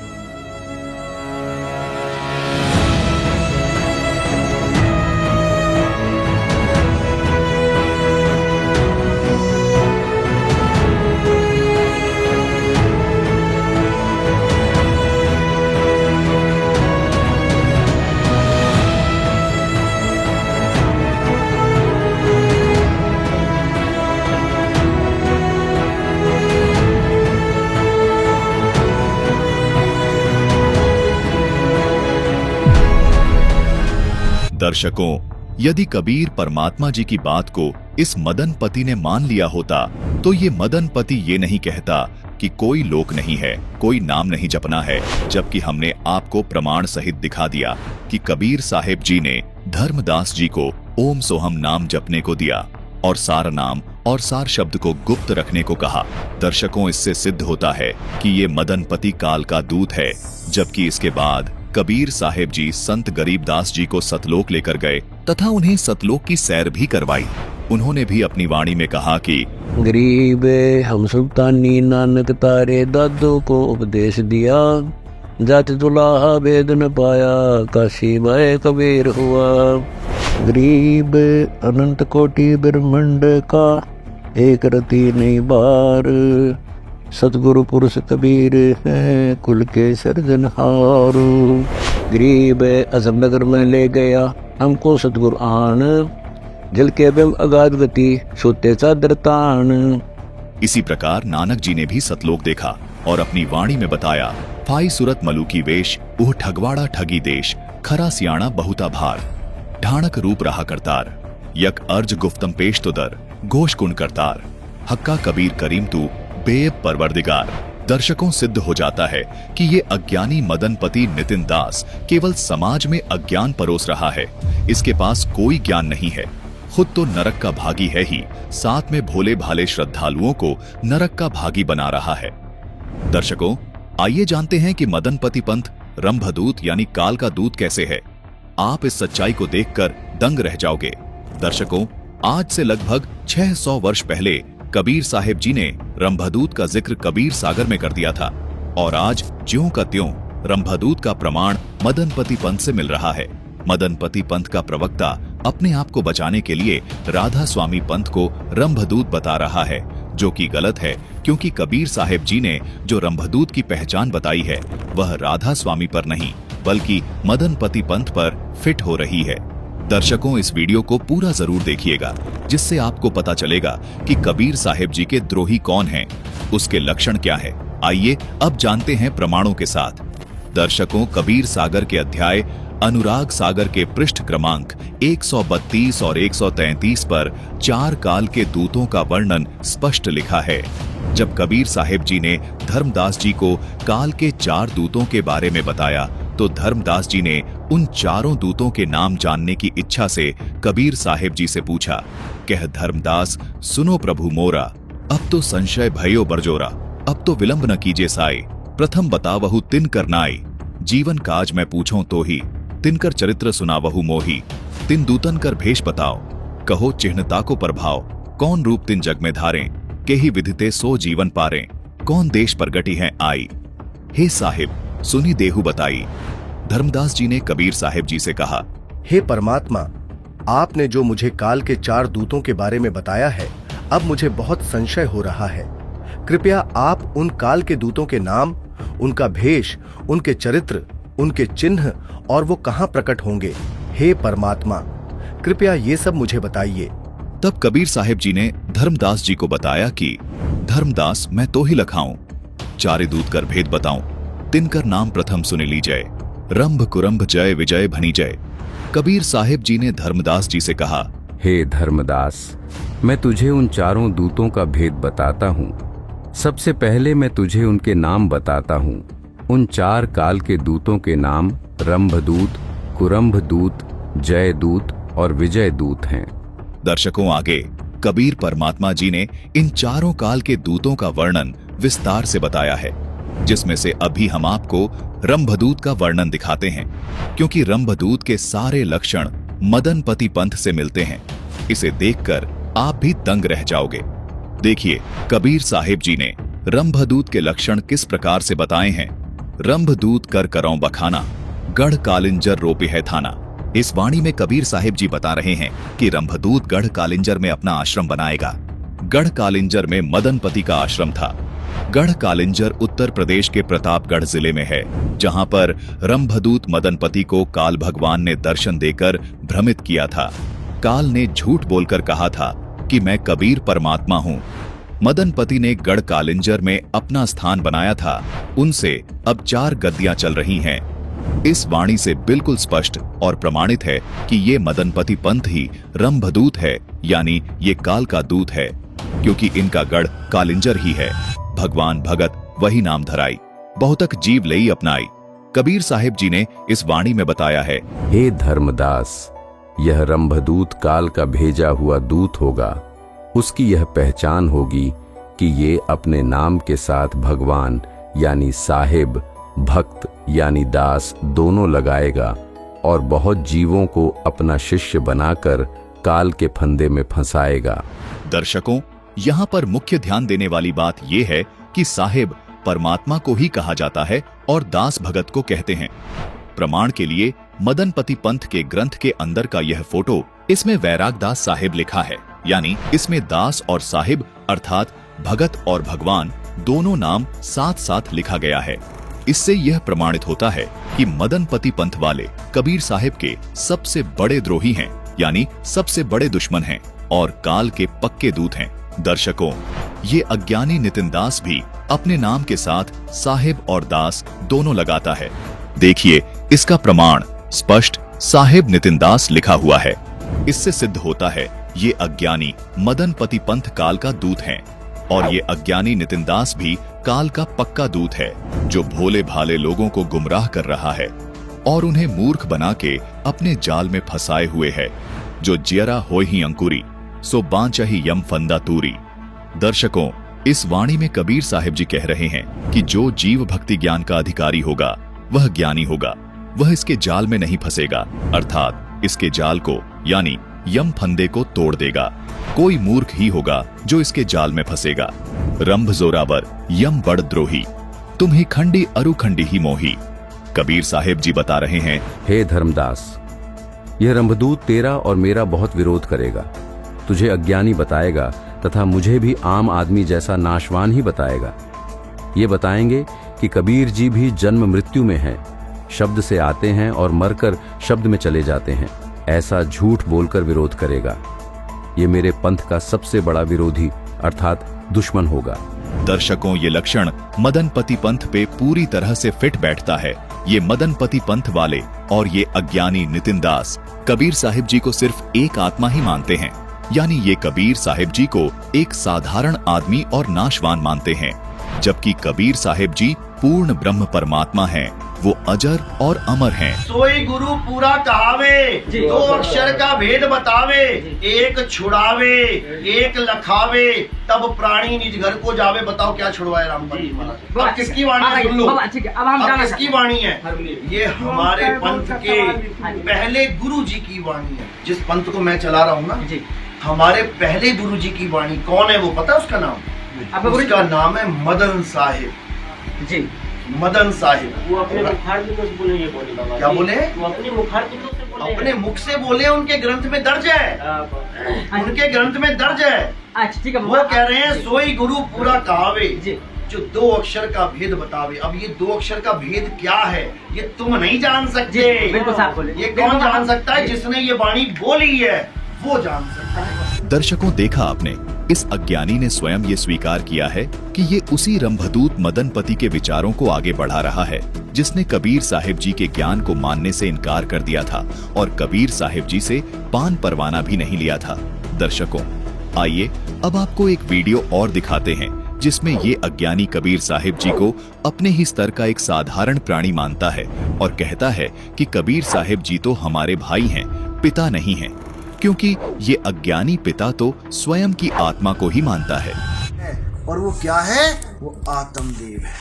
दर्शकों, यदि कबीर परमात्मा जी की बात को इस मदनपति ने मान लिया होता तो ये मदनपति ये नहीं कहता कि कोई लोक नहीं है, कोई नाम नहीं जपना है, जबकि हमने आपको प्रमाण सहित दिखा दिया कि कबीर साहिब जी ने धर्मदास जी को ओम सोहम नाम जपने को दिया और सार नाम और सार शब्द को गुप्त रखने को कहा। दर्शकों, इससे सिद्ध होता है कि ये मदनपति काल का दूत है, जबकि इसके बाद कबीर साहिब जी संत गरीबदास जी को सतलोक लेकर गए तथा उन्हें सतलोक की सैर भी करवाई। उन्होंने भी अपनी वाणी में कहा कि गरीब हम सुल्तानी नानक तारे दादो को उपदेश दिया, जात दुलाहा वेद न पाया, काशी बाए कबीर हुआ। गरीब अनंत कोटि ब्रह्मांड का एक रति नहीं बार, सतगुरु पुरुष कबीर है कुल के सर्जनहार। गरीब अजमनगर में ले गया हमको सतगुरु आन, जल के बिम अगाध गति सोते चादर तान। इसी प्रकार नानक जी ने भी सतलोक देखा और अपनी वाणी में बताया, फाई सुरत मलुकी वेश उह ठगवाड़ा ठगी देश, खरा सियाणा बहुता भार, ढाणक रूप रहा करतार, यक अर्ज गुफ्तम पेश तो दर, घोष कुण करतार, हक्का कबीर करीम तू बेब परवरदिगार। दर्शकों, सिद्ध हो जाता है कि ये अज्ञानी मदनपति नितिन दास केवल समाज में अज्ञान परोस रहा है। इसके पास कोई ज्ञान नहीं है, खुद तो नरक का भागी है ही, साथ में भोले भाले श्रद्धालुओं को नरक का भागी बना रहा है। दर्शकों, आइए जानते हैं कि मदनपति पंथ रंभदूत यानी काल का दूत कैसे है। आप इस सच्चाई को देखकर दंग रह जाओगे। दर्शकों, आज से लगभग 600 वर्ष पहले कबीर साहिब जी ने रंभदूत का जिक्र कबीर सागर में कर दिया था और आज ज्यों का त्यों रंभदूत का प्रमाण मदनपति पंथ से मिल रहा है। मदनपति पंथ का प्रवक्ता अपने आप को बचाने के लिए राधा स्वामी पंथ को रंभदूत बता रहा है, जो कि गलत है, क्योंकि कबीर साहिब जी ने जो रंभदूत की पहचान बताई है वह राधा स्वामी पर नहीं बल्कि मदनपति पंथ पर फिट हो रही है। दर्शकों, इस वीडियो को पूरा जरूर देखिएगा, जिससे आपको पता चलेगा कि कबीर साहिब जी के द्रोही कौन हैं, उसके लक्षण क्या है। आइए अब जानते हैं प्रमाणों के साथ। दर्शकों, कबीर सागर के अध्याय अनुराग सागर के पृष्ठ क्रमांक 132 और 133 पर 4 काल के दूतों का वर्णन स्पष्ट लिखा है। जब कबीर साहिब जी ने धर्मदास जी को काल के 4 दूतों के बारे में बताया तो धर्मदास जी ने उन चारों दूतों के नाम जानने की इच्छा से कबीर साहिब जी से पूछा। कह धर्मदास, सुनो प्रभु मोरा, अब तो संशय भयो बरजोरा, अब तो विलंब न कीजिए साई, प्रथम बतावहु तिन करनाई, जीवन काज मैं पूछूं तो ही, तिनकर चरित्र सुनावहु मोही, तिन दूतन कर भेष बताओ, कहो चिन्हता को प्रभाव, कौन रूप तिन जग में धारें, के ही विधिते सो जीवन पारें, कौन देश प्रगटी हैं आई, हे साहिब सुनी देहु बताई। धर्मदास जी ने कबीर साहिब जी से कहा, हे परमात्मा, आपने जो मुझे काल के 4 दूतों के बारे में बताया है, अब मुझे बहुत संशय हो रहा है। कृपया आप उन काल के दूतों के नाम, उनका भेष, उनके चरित्र, उनके चिन्ह और वो कहां प्रकट होंगे, हे परमात्मा कृपया ये सब मुझे बताइए। तब कबीर साहिब जी ने धर्मदास जी को बताया कि धर्मदास, मैं तो ही लखाऊं, 4 दूत कर भेद बताऊं, तिनकर नाम प्रथम सुने लीजय, रंभ कुरंभ जय विजय भनी जय। कबीर साहिब जी ने धर्मदास जी से कहा, हे धर्मदास, मैं तुझे उन 4 दूतों का भेद बताता हूँ। सबसे पहले मैं तुझे उनके नाम बताता हूँ। उन 4 काल के दूतों के नाम रंभदूत, कुरंभदूत, जयदूत और विजयदूत हैं। दर्शकों, आगे कबीर परमात्मा जी ने इन चारों काल के दूतों का वर्णन विस्तार से बताया है, जिसमें से अभी हम आपको रंभदूत का वर्णन दिखाते हैं, क्योंकि रंभदूत के सारे लक्षण मदनपति पंथ से मिलते हैं। इसे देखकर आप भी दंग रह जाओगे। देखिए, कबीर साहिब जी ने रंभदूत के लक्षण किस प्रकार से बताए हैं। रंभदूत कर करौं बखाना, गढ़ कालिंजर रोपे है थाना। इस वाणी में कबीर साहिब जी बता रहे हैं कि रंभदूत गढ़ कालिंजर में अपना आश्रम बनाएगा। गढ़ कालिंजर में मदनपति का आश्रम था। गढ़ कालिंजर उत्तर प्रदेश के प्रतापगढ़ जिले में है, जहां पर रंभदूत मदनपति को काल भगवान ने दर्शन देकर भ्रमित किया था। काल ने झूठ बोलकर कहा था कि मैं कबीर परमात्मा हूं। मदनपति ने गढ़ कालिंजर में अपना स्थान बनाया था। उनसे अब 4 गद्दियां चल रही हैं। इस वाणी से बिल्कुल स्पष्ट और प्रमाणित है कि ये मदनपति पंथ ही रंभदूत है, यानी ये काल का दूत है, क्योंकि इनका गढ़ कालिंजर ही है। भगवान भगत वही नाम धराई, बहुतक जीव लई अपनाई। कबीर साहिब जी ने इस वाणी में बताया है, हे धर्मदास, यह रंभदूत काल का भेजा हुआ दूत होगा। उसकी यह पहचान होगी कि ये अपने नाम के साथ भगवान यानी साहिब, भक्त यानी दास दोनों लगाएगा और बहुत जीवों को अपना शिष्य बनाकर काल के फंदे में फंसाएगा। दर्शकों, यहाँ पर मुख्य ध्यान देने वाली बात यह है कि साहिब परमात्मा को ही कहा जाता है और दास भगत को कहते हैं। प्रमाण के लिए मदनपति पंथ के ग्रंथ के अंदर का यह फोटो, इसमें वैराग दास साहिब लिखा है, यानी इसमें दास और साहिब अर्थात भगत और भगवान दोनों नाम साथ साथ लिखा गया है। इससे यह प्रमाणित होता है कि मदनपति पंथ वाले कबीर साहिब के सबसे बड़े द्रोही हैं, यानी सबसे बड़े दुश्मन हैं और काल के पक्के दूत हैं। दर्शकों, ये अज्ञानी नितिन दास भी अपने नाम के साथ साहिब और दास दोनों लगाता है। देखिए, इसका प्रमाण स्पष्ट साहिब नितिन दास लिखा हुआ है। इससे सिद्ध होता है ये अज्ञानी मदनपति पंथ काल का दूत हैं और ये अज्ञानी नितिन दास भी काल का पक्का दूत है, जो भोले भाले लोगों को गुमराह कर रहा है और उन्हें मूर्ख बना के अपने जाल में फंसाए हुए है। जो जियरा होय ही अंकुरी, सो बांचा ही यम फंदा तूरी। दर्शकों, इस वाणी में कबीर साहिब जी कह रहे हैं कि जो जीव भक्ति ज्ञान का अधिकारी होगा वह ज्ञानी होगा, वह इसके जाल में नहीं फंसेगा, अर्थात इसके जाल को यानी यम फंदे को तोड़ देगा। कोई मूर्ख ही होगा जो इसके जाल में फंसेगा। रंभ जोरावर यम बड़ द्रोही, तुम ही खंडी अरुखंडी ही मोही। कबीर साहिब जी बता रहे हैं, हे धर्मदास, यह रंभदूत तेरा और मेरा बहुत विरोध करेगा, तुझे अज्ञानी बताएगा तथा मुझे भी आम आदमी जैसा नाशवान ही बताएगा। ये बताएंगे कि कबीर जी भी जन्म मृत्यु में हैं, शब्द से आते हैं और मरकर शब्द में चले जाते हैं, ऐसा झूठ बोलकर विरोध करेगा। ये मेरे पंथ का सबसे बड़ा विरोधी अर्थात दुश्मन होगा। दर्शकों, ये लक्षण मदनपति पंथ पे पूरी तरह से फिट बैठता है। ये मदनपति पंथ वाले और ये अज्ञानी नितिन दास कबीर साहिब जी को सिर्फ एक आत्मा ही मानते हैं, यानी ये कबीर साहिब जी को एक साधारण आदमी और नाशवान मानते हैं, जबकि कबीर साहिब जी पूर्ण ब्रह्म परमात्मा हैं, वो अजर और अमर हैं। सोई गुरु पूरा कहावे, 2 अक्षर का भेद बतावे, एक छुड़ावे एक लखावे, तब प्राणी निज घर को जावे। बताओ क्या छुड़वाए रामपाल जी महाराज? अब किसकी वाणी है? सुन लो, अब किसकी वाणी है? ये हमारे पंथ के पहले गुरु जी की वाणी है। जिस पंथ को मैं चला रहा हूँ ना, हमारे पहले गुरु जी की वाणी। कौन है वो पता है उसका नाम? उसका नाम है मदन साहिब जी, मदन साहिब। वो अपने मुखार बिंदु से बोले, ये बोले बाबा। क्या बोले? वो अपने मुखार बिंदु से बोले, अपने मुख से बोले, उनके ग्रंथ में दर्ज है, उनके ग्रंथ में दर्ज है। अच्छा ठीक है। वो कह रहे हैं सोई गुरु पूरा कहावे, जो 2 अक्षर का भेद बतावे। अब ये 2 अक्षर का भेद क्या है ये तुम नहीं जान सकते। बिल्कुल साफ बोले। ये कौन जान सकता है? जिसने ये वाणी बोली है वो जान सकता है। दर्शकों, देखा आपने, इस अज्ञानी ने स्वयं ये स्वीकार किया है कि ये उसी रंभदूत मदनपति के विचारों को आगे बढ़ा रहा है, जिसने कबीर साहिब जी के ज्ञान को मानने से इनकार कर दिया था और कबीर साहिब जी से पान परवाना भी नहीं लिया था। दर्शकों, आइए अब आपको एक वीडियो और दिखाते हैं जिसमें ये अज्ञानी कबीर साहिब जी को अपने ही स्तर का एक साधारण प्राणी मानता है और कहता है कि कबीर साहिब जी तो हमारे भाई हैं, पिता नहीं हैं, क्योंकि ये अज्ञानी पिता तो स्वयं की आत्मा को ही मानता है। और वो क्या है? वो आत्मदेव है।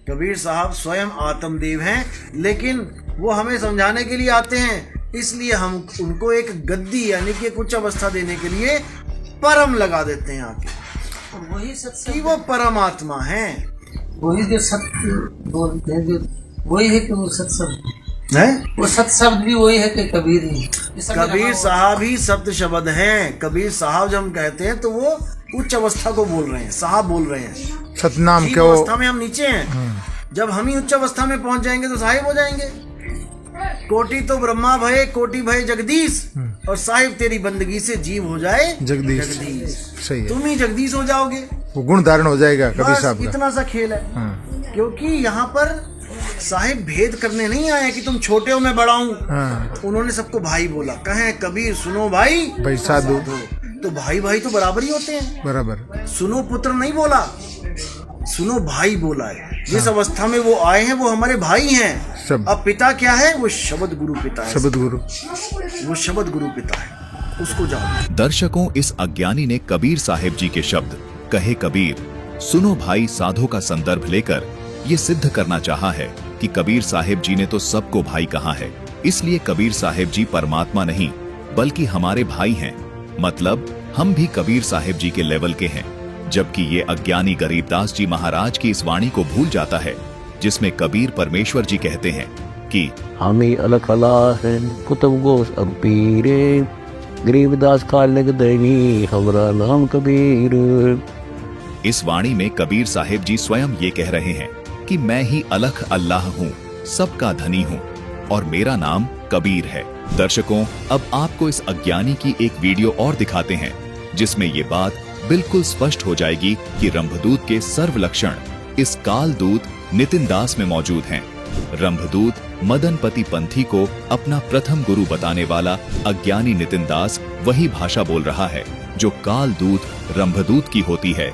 कबीर साहब स्वयं आत्मदेव हैं, लेकिन वो हमें समझाने के लिए आते हैं, इसलिए हम उनको एक गद्दी यानी कि उच्च अवस्था देने के लिए परम लगा देते हैं आके, वही कि वो परमात्मा है। वही जो सत्य बोलते हैं, जो वही है कि वो सत्संग है, वो सत्य शब्द भी वही है कि कबीर ही। कबीर साहब ही सत्य शब्द हैं। कबीर साहब जब हम कहते हैं तो वो उच्च अवस्था को बोल रहे हैं, साहब बोल रहे हैं। सतनाम जीव अवस्था में हम नीचे हैं, जब हम ही उच्च अवस्था में पहुंच जाएंगे तो साहिब हो जाएंगे। कोटि तो ब्रह्मा भय, कोटि भय जगदीश, और साहिब तेरी बंदगी से जीव हो जाए जगदीश। सही है, तुम ही जगदीश हो जाओगे, वो गुण धारण हो जाएगा कबीर साहब का। इतना सा खेल है। क्योंकि यहाँ पर साहिब भेद करने नहीं आए कि तुम छोटे हो मैं बड़ा हूँ। उन्होंने सबको भाई बोला, कहें कबीर सुनो भाई, भाई साधु, तो भाई भाई तो बराबर ही होते हैं। बराबर। सुनो पुत्र नहीं बोला, सुनो भाई बोला है। जिस अवस्था में वो आए हैं वो हमारे भाई हैं। अब पिता क्या है? वो शब्द गुरु पिता है। शब्द गुरु, वो शब्द गुरु पिता है, उसको जानो। दर्शकों, इस अज्ञानी ने कबीर साहिब जी के शब्द कहे कबीर सुनो भाई साधो का संदर्भ लेकर ये सिद्ध करना चाहा है कि कबीर साहिब जी ने तो सबको भाई कहा है, इसलिए कबीर साहिब जी परमात्मा नहीं बल्कि हमारे भाई हैं। मतलब हम भी कबीर साहिब जी के लेवल के हैं। जबकि ये अज्ञानी गरीबदास जी महाराज की इस वाणी को भूल जाता है, जिसमें कबीर परमेश्वर जी कहते हैं कि हमें अलख अल्लाह है कुतुब गोस अब पीरे, गरीबदास खालिक देवी हमरा नाम कबीर। इस वाणी में कबीर साहिब जी स्वयं ये कह रहे हैं कि मैं ही अलख अल्लाह हूँ, सबका धनी हूँ और मेरा नाम कबीर है। दर्शकों, अब आपको इस अज्ञानी की एक वीडियो और दिखाते हैं जिसमें ये बात बिल्कुल स्पष्ट हो जाएगी कि रंभदूत के सर्व लक्षण इस कालदूत नितिन दास में मौजूद हैं। रंभदूत मदनपति पंथी को अपना प्रथम गुरु बताने वाला अज्ञानी नितिन दास वही भाषा बोल रहा है जो कालदूत रंभदूत की होती है।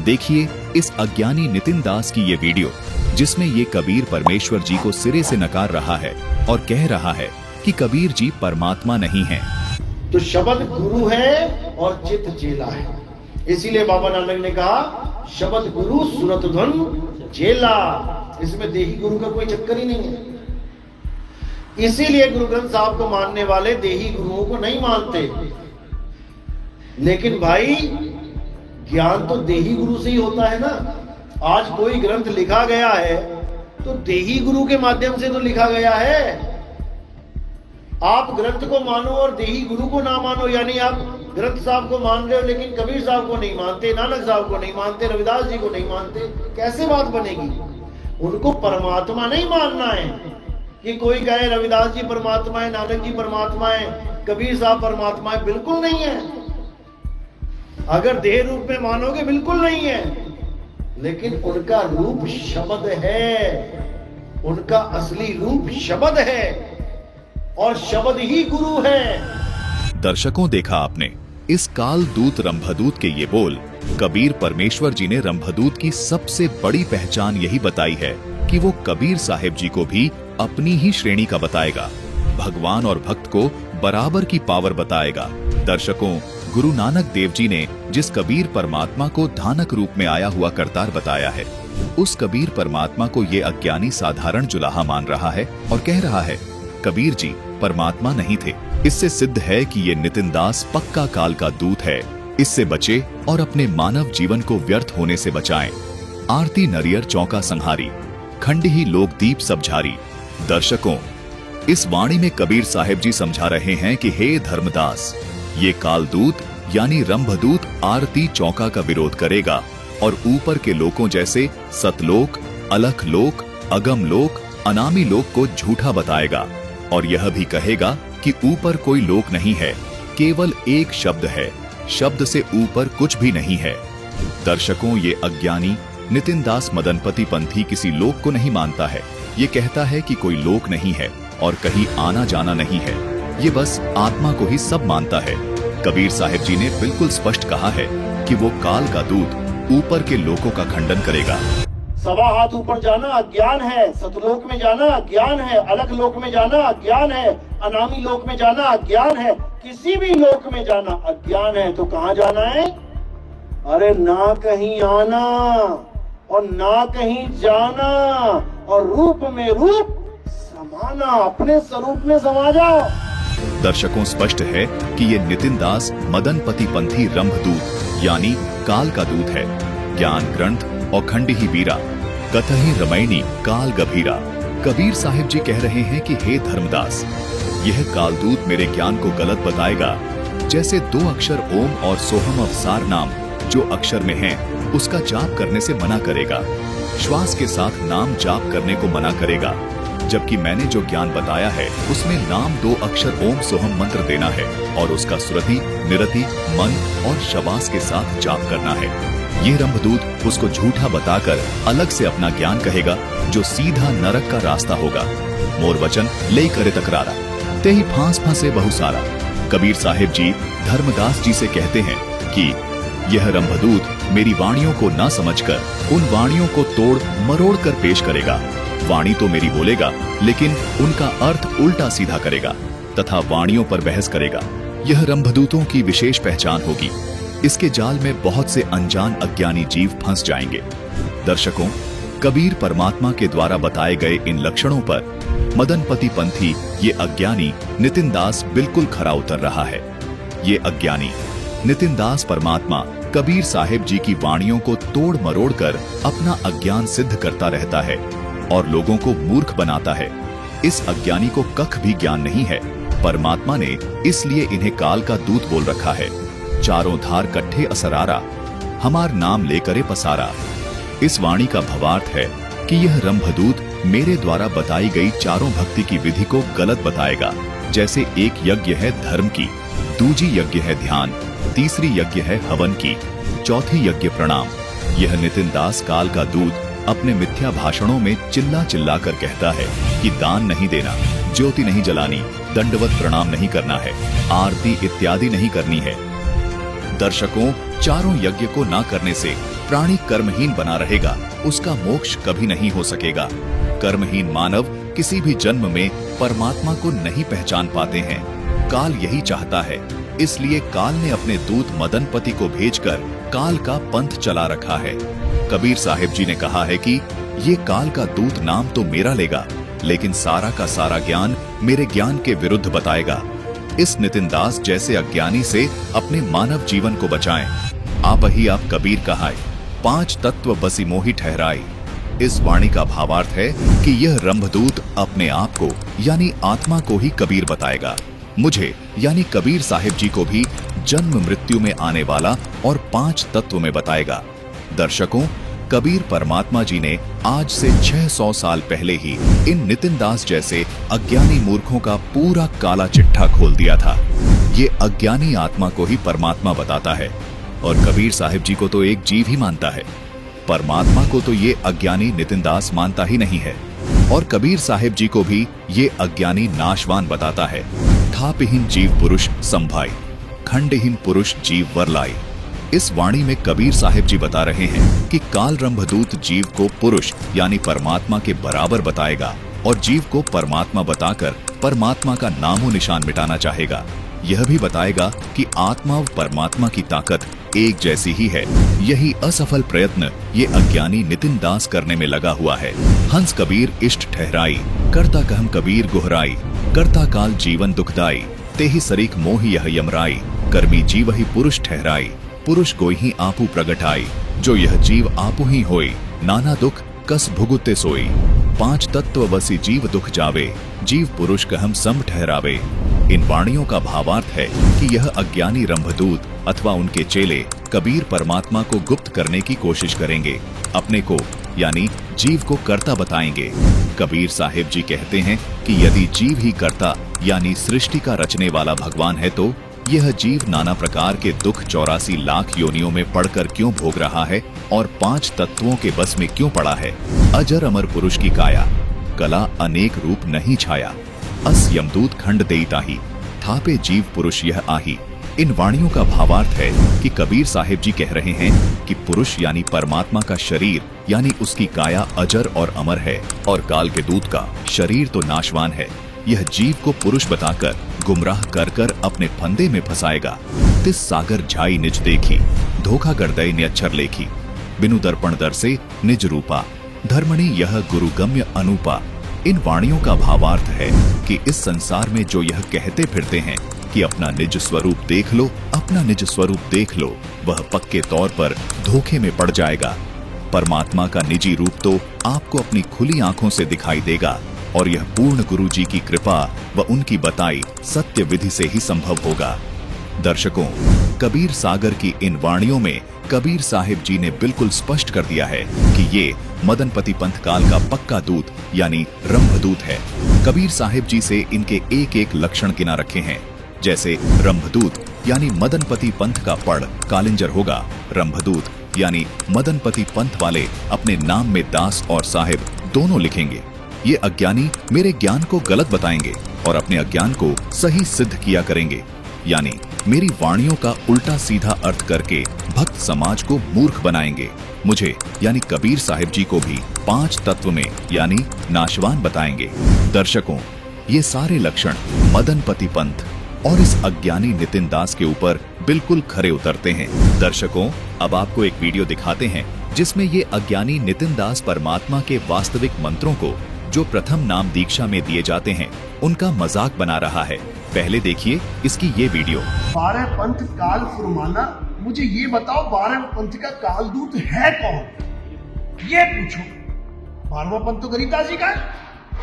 देखिए इस अज्ञानी नितिन दास की ये वीडियो जिसमें ये कबीर परमेश्वर जी को सिरे से नकार रहा है और कह रहा है कि कबीर जी परमात्मा नहीं हैं। तो शब्द गुरु है और चित चेला है। इसीलिए बाबा नानक ने कहा शब्द गुरु सुरत धन चेला। इसमें देही गुरु का कोई चक्कर ही नहीं है। इसीलिए गुरु ग्रंथ साहब को मानने वाले देही गुरुओं को नहीं मानते। लेकिन भाई ज्ञान तो देही गुरु से ही होता है ना। आज कोई ग्रंथ लिखा गया है तो देही गुरु के माध्यम से तो लिखा गया है। आप ग्रंथ को मानो और देही गुरु को ना मानो, यानी आप ग्रंथ साहब को मान रहे हो लेकिन कबीर साहब को नहीं मानते, नानक साहब को नहीं मानते, रविदास जी को नहीं मानते, कैसे बात बनेगी? उनको परमात्मा नहीं मानना है कि कोई कहे रविदास जी परमात्मा है, नानक जी परमात्मा है, कबीर साहब परमात्मा है, बिल्कुल नहीं है। अगर देह रूप में मानोगे बिल्कुल नहीं है, लेकिन उनका रूप शब्द है, उनका असली रूप शब्द है और शब्द ही गुरु है। दर्शकों, देखा आपने इस काल दूत रंभदूत के ये बोल। कबीर परमेश्वर जी ने रंभदूत की सबसे बड़ी पहचान यही बताई है कि वो कबीर साहिब जी को भी अपनी ही श्रेणी का बताएगा, भगवान और भक्त को बराबर की पावर बताएगा। दर्शकों, गुरु नानक देव जी ने जिस कबीर परमात्मा को धानक रूप में आया हुआ करतार बताया है, उस कबीर परमात्मा को ये अज्ञानी साधारण जुलाहा मान रहा है और कह रहा है कबीर जी परमात्मा नहीं थे। इससे सिद्ध है कि ये नितिन दास पक्का काल का दूत है। इससे बचे और अपने मानव जीवन को व्यर्थ होने से बचाएं। आरती नरियर चौका संहारी, खंडही लोक दीप सबझारी। दर्शकों, इस वाणी में कबीर साहिब जी समझा रहे हैं कि हे धर्मदास, ये कालदूत यानी रंभदूत आरती चौका का विरोध करेगा और ऊपर के लोकों जैसे सतलोक, अलख लोक, अगम लोक, अनामी लोक को झूठा बताएगा और यह भी कहेगा कि ऊपर कोई लोक नहीं है, केवल एक शब्द है, शब्द से ऊपर कुछ भी नहीं है। दर्शकों, ये अज्ञानी नितिन दास मदनपति पंथी किसी लोक को नहीं मानता है। ये कहता है कि कोई लोक नहीं है और कहीं आना जाना नहीं है, ये बस आत्मा को ही सब मानता है। कबीर साहिब जी ने बिल्कुल स्पष्ट कहा है कि वो काल का दूत ऊपर के लोकों का खंडन करेगा। सवा हाथ ऊपर जाना अज्ञान है, सतलोक में जाना अज्ञान है, अलग लोक में जाना अज्ञान है, अनामी लोक में जाना अज्ञान है, किसी भी लोक में जाना अज्ञान है। तो कहाँ जाना है? अरे ना कहीं आना और ना कहीं जाना, और रूप में रूप समाना, अपने स्वरूप में समा जाओ। दर्शकों, स्पष्ट है कि ये नितिन दास मदनपति पंथी रंभदूत यानी काल का दूत है। ज्ञान ग्रंथ और खंड ही बीरा, कथहि रमैनी काल गभीरा। कबीर साहिब जी कह रहे हैं कि हे धर्मदास, यह कालदूत मेरे ज्ञान को गलत बताएगा। जैसे 2 अक्षर ओम और सोहम अवसार नाम जो अक्षर में है उसका जाप करने से मना करेगा, श्वास के साथ नाम जाप करने को मना करेगा, जबकि मैंने जो ज्ञान बताया है उसमें नाम 2 अक्षर ओम सोहम मंत्र देना है और उसका सुरति, निरति, मन और शबास के साथ जाप करना है। ये रंभदूत उसको झूठा बताकर अलग से अपना ज्ञान कहेगा जो सीधा नरक का रास्ता होगा। मोर वचन ले करे तकरारा, ते ही फांस फंसे बहु सारा। कबीर साहिब जी धर्मदास जी से कहते हैं कि यह रंभदूत मेरी वाणियों को न समझकर उन वाणियों को तोड़ मरोड़ कर पेश करेगा। वाणी तो मेरी बोलेगा लेकिन उनका अर्थ उल्टा सीधा करेगा तथा वाणियों पर बहस करेगा। यह रंभदूतों की विशेष पहचान होगी। इसके जाल में बहुत से अनजान अज्ञानी जीव फंस जाएंगे। दर्शकों, कबीर परमात्मा के द्वारा बताए गए इन लक्षणों पर मदनपति पंथी ये अज्ञानी नितिन दास बिल्कुल खरा उतर रहा है। ये अज्ञानी नितिन दास परमात्मा कबीर साहिब जी की वाणियों को तोड़ मरोड़ कर अपना अज्ञान सिद्ध करता रहता है और लोगों को मूर्ख बनाता है। इस अज्ञानी को कख भी ज्ञान नहीं है। परमात्मा ने इसलिए इन्हें काल का दूत बोल रखा है। चारों धार कट्ठे असरारा, हमार नाम लेकरे पसारा। इस वाणी का भावार्थ है कि यह रंभदूत मेरे द्वारा बताई गई चारों भक्ति की विधि को गलत बताएगा। जैसे एक यज्ञ है धर्म की, दूजी यज्ञ है ध्यान, तीसरी यज्ञ है हवन की, चौथी यज्ञ प्रणाम। यह नितिन दास काल का दूत अपने मिथ्या भाषणों में चिल्ला चिल्ला कर कहता है कि दान नहीं देना, ज्योति नहीं जलानी, दंडवत प्रणाम नहीं करना है, आरती इत्यादि नहीं करनी है। दर्शकों, चारों यज्ञ को ना करने से प्राणी कर्महीन बना रहेगा, उसका मोक्ष कभी नहीं हो सकेगा। कर्महीन मानव किसी भी जन्म में परमात्मा को नहीं पहचान पाते हैं। काल यही चाहता है, इसलिए काल ने अपने दूत मदनपति को भेजकर काल का पंथ चला रखा है। कबीर साहिब जी ने कहा है कि ये काल का दूत नाम तो मेरा लेगा, लेकिन सारा का सारा ज्ञान मेरे ज्ञान के विरुद्ध बताएगा। इस नितिन दास जैसे अज्ञानी से अपने मानव जीवन को बचाएं। आप ही आप कबीर कहाए, 5 तत्व बसी मोहि ठहराई। इस वाणी का भावार्थ है कि यह रंभदूत अपने आप को यानी आत्मा को ही कबीर बताएगा, मुझे यानी कबीर साहिब जी को भी जन्म मृत्यु में आने वाला और 5 तत्व में बताएगा। दर्शकों, कबीर परमात्मा जी ने आज से 600 साल पहले ही इन नितिन दास जैसे अज्ञानी मूर्खों का पूरा काला चिट्ठा खोल दिया था। ये अज्ञानी आत्मा को ही परमात्मा बताता है और कबीर साहिब जी को तो एक जीव ही मानता है। परमात्मा को तो ये अज्ञानी नितिन दास मानता ही नहीं है और कबीर साहिब जी को भी ये अज्ञानी नाशवान बताता है। थापहीन जीव पुरुष संभाई, खंडहीन पुरुष जीव वरलाई। इस वाणी में कबीर साहिब जी बता रहे हैं कि काल रंभदूत जीव को पुरुष यानी परमात्मा के बराबर बताएगा और जीव को परमात्मा बताकर परमात्मा का नामो निशान मिटाना चाहेगा। यह भी बताएगा कि आत्मा व परमात्मा की ताकत एक जैसी ही है। यही असफल प्रयत्न ये अज्ञानी नितिन दास करने में लगा हुआ है। हंस कबीर इष्ट ठहराई, करता कहम कबीर गुहराई, करता काल जीवन दुखदाई, तेहि सरीख मोहि यह यमराई, कर्मी जीव ही पुरुष ठहराई, पुरुष कोई ही आपू प्रगटाई, जो यह जीव आपू ही होई, नाना दुख कस भुगुते सोई, 5 तत्व वसी जीव दुख जावे, जीव पुरुष कहम सम ठहरावे। इन वाणियों का भावार्थ है कि यह अज्ञानी रंभदूत अथवा उनके चेले कबीर परमात्मा को गुप्त करने की कोशिश करेंगे, अपने को यानी जीव को कर्ता बताएंगे। कबीर साहिब जी कहते हैं कि यदि जीव ही कर्ता यानी सृष्टि का रचने वाला भगवान है तो यह जीव नाना प्रकार के दुख 84 लाख योनियों में पड़कर क्यों भोग रहा है और 5 तत्वों के बस में क्यों पड़ा है। अजर अमर पुरुष की काया, कला अनेक रूप नहीं छाया, अस यमदूत खंड देई ताही, थापे जीव पुरुष यह आही, इन वाणियों का भावार्थ है कि कबीर साहिब जी कह रहे हैं कि पुरुष यानी परमात्मा का शरीर यानी उसकी काया अजर और अमर है और काल के दूत का शरीर तो नाशवान है। यह जीव को पुरुष बताकर गुमराह कर कर अपने फंदे में फंसाएगा। तिस सागर झाई निज देखी, धोखा गर्दय ने अक्षर लेखी, बिनु दर्पण दर से निज रूपा, धर्मणि यह गुरुगम्य अनूपा। इन वाणियों का भावार्थ है कि इस संसार में जो यह कहते फिरते हैं कि अपना निज स्वरूप देख लो, अपना निज स्वरूप देख लो, वह पक्के तौर पर धोखे में पड़ जाएगा। परमात्मा का निजी रूप तो आपको अपनी खुली आंखों से दिखाई देगा और यह पूर्ण गुरु जी की कृपा व उनकी बताई सत्य विधि से ही संभव होगा। दर्शकों, कबीर सागर की इन वाणियों में कबीर साहिब जी ने बिल्कुल स्पष्ट कर दिया है कि ये मदनपति पंथ काल का पक्का दूत यानी रंभदूत है। कबीर साहिब जी से इनके एक एक लक्षण गिना रखे हैं। जैसे रंभदूत यानी मदनपति पंथ का पढ़ कालिंजर होगा। रंभदूत यानी मदनपति पंथ वाले अपने नाम में दास और साहिब दोनों लिखेंगे। ये अज्ञानी मेरे ज्ञान को गलत बताएंगे और अपने अज्ञान को सही सिद्ध किया करेंगे, यानी मेरी वाणियों का उल्टा सीधा अर्थ करके भक्त समाज को मूर्ख बनाएंगे। मुझे यानी कबीर साहिब जी को भी 5 तत्व में यानी नाशवान बताएंगे। दर्शकों, ये सारे लक्षण मदनपति पंथ और इस अज्ञानी नितिन दास के ऊपर बिल्कुल खरे उतरते हैं। दर्शकों, अब आपको एक वीडियो दिखाते हैं जिसमें ये अज्ञानी नितिन दास परमात्मा के वास्तविक मंत्रों को जो प्रथम नाम दीक्षा में दिए जाते हैं उनका मजाक बना रहा है। पहले देखिए इसकी ये वीडियो। 12 पंथ काल फुरमाना, मुझे ये बताओ 12 पंथ का कालदूत है कौन? ये पूछो। 12वां पंथ तो गरीबदास जी का है,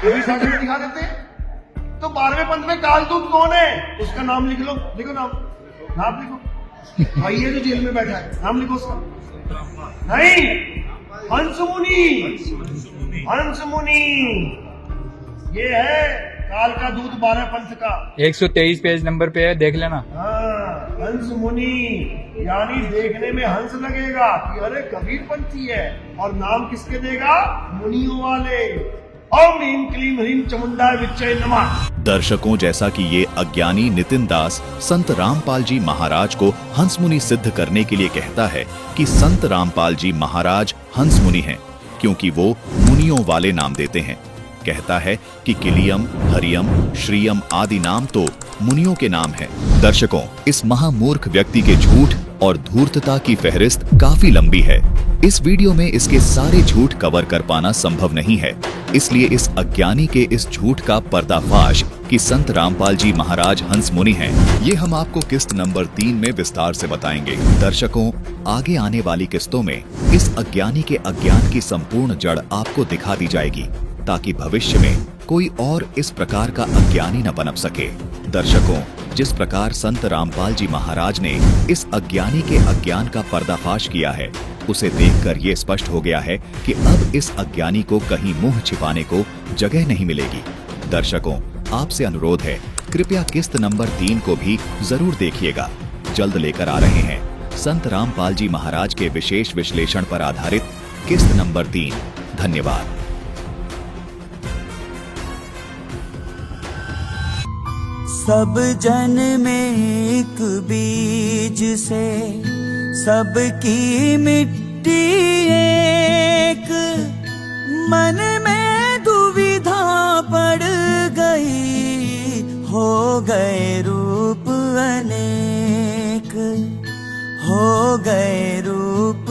कबीर साहब में दिखा देते हैं। तो 12वें पंथ में कालदूत कौन है? उसका नाम लिख लो, लिखो नाम लिखो। भाई ये जो जेल में बैठा है, नाम लिखो उसका। नहीं, हंस मुनि ये है काल का दूत 12 पंथ का। 123 पेज नंबर पे है, देख लेना। हाँ, हंस मुनि यानी देखने में हंस लगेगा कि अरे कबीर पंथी है, और नाम किसके देगा? मुनियों वाले। ओम ह्रीम क्लीम ह्रीम चामुंडा विच्चय नमः। दर्शकों, जैसा कि ये अज्ञानी नितिन दास संत रामपाल जी महाराज को हंस मुनि सिद्ध करने के लिए कहता है कि संत रामपाल जी महाराज हंस मुनि हैं, क्योंकि वो मुनियों वाले नाम देते हैं। कहता है कि किलियम, हरियम, श्रीयम आदि नाम तो मुनियों के नाम हैं। दर्शकों, इस महामूर्ख व्यक्ति के झूठ और धूर्तता की फहरिस्त काफी लंबी है। इस वीडियो में इसके सारे झूठ कवर कर पाना संभव नहीं है, इसलिए इस अज्ञानी के इस झूठ का पर्दाफाश कि संत रामपाल जी महाराज हंस मुनि हैं, ये हम आपको किस्त नंबर 3 में विस्तार से बताएंगे। दर्शकों, आगे आने वाली किस्तों में इस अज्ञानी के अज्ञान की संपूर्ण जड़ आपको दिखा दी जाएगी, ताकि भविष्य में कोई और इस प्रकार का अज्ञानी न पनप सके। दर्शकों, जिस प्रकार संत रामपाल जी महाराज ने इस अज्ञानी के अज्ञान का पर्दाफाश किया है, उसे देखकर ये स्पष्ट हो गया है कि अब इस अज्ञानी को कहीं मुंह छिपाने को जगह नहीं मिलेगी। दर्शकों, आपसे अनुरोध है, कृपया किस्त नंबर 3 को भी जरूर देखिएगा। जल्द लेकर आ रहे हैं संत रामपाल जी महाराज के विशेष विश्लेषण पर आधारित किस्त नंबर 3। धन्यवाद। सब जन में एक बीज से सबकी मिट्टी एक, मन में दुविधा पड़ गई, हो गए रूप अनेक, हो गए रूप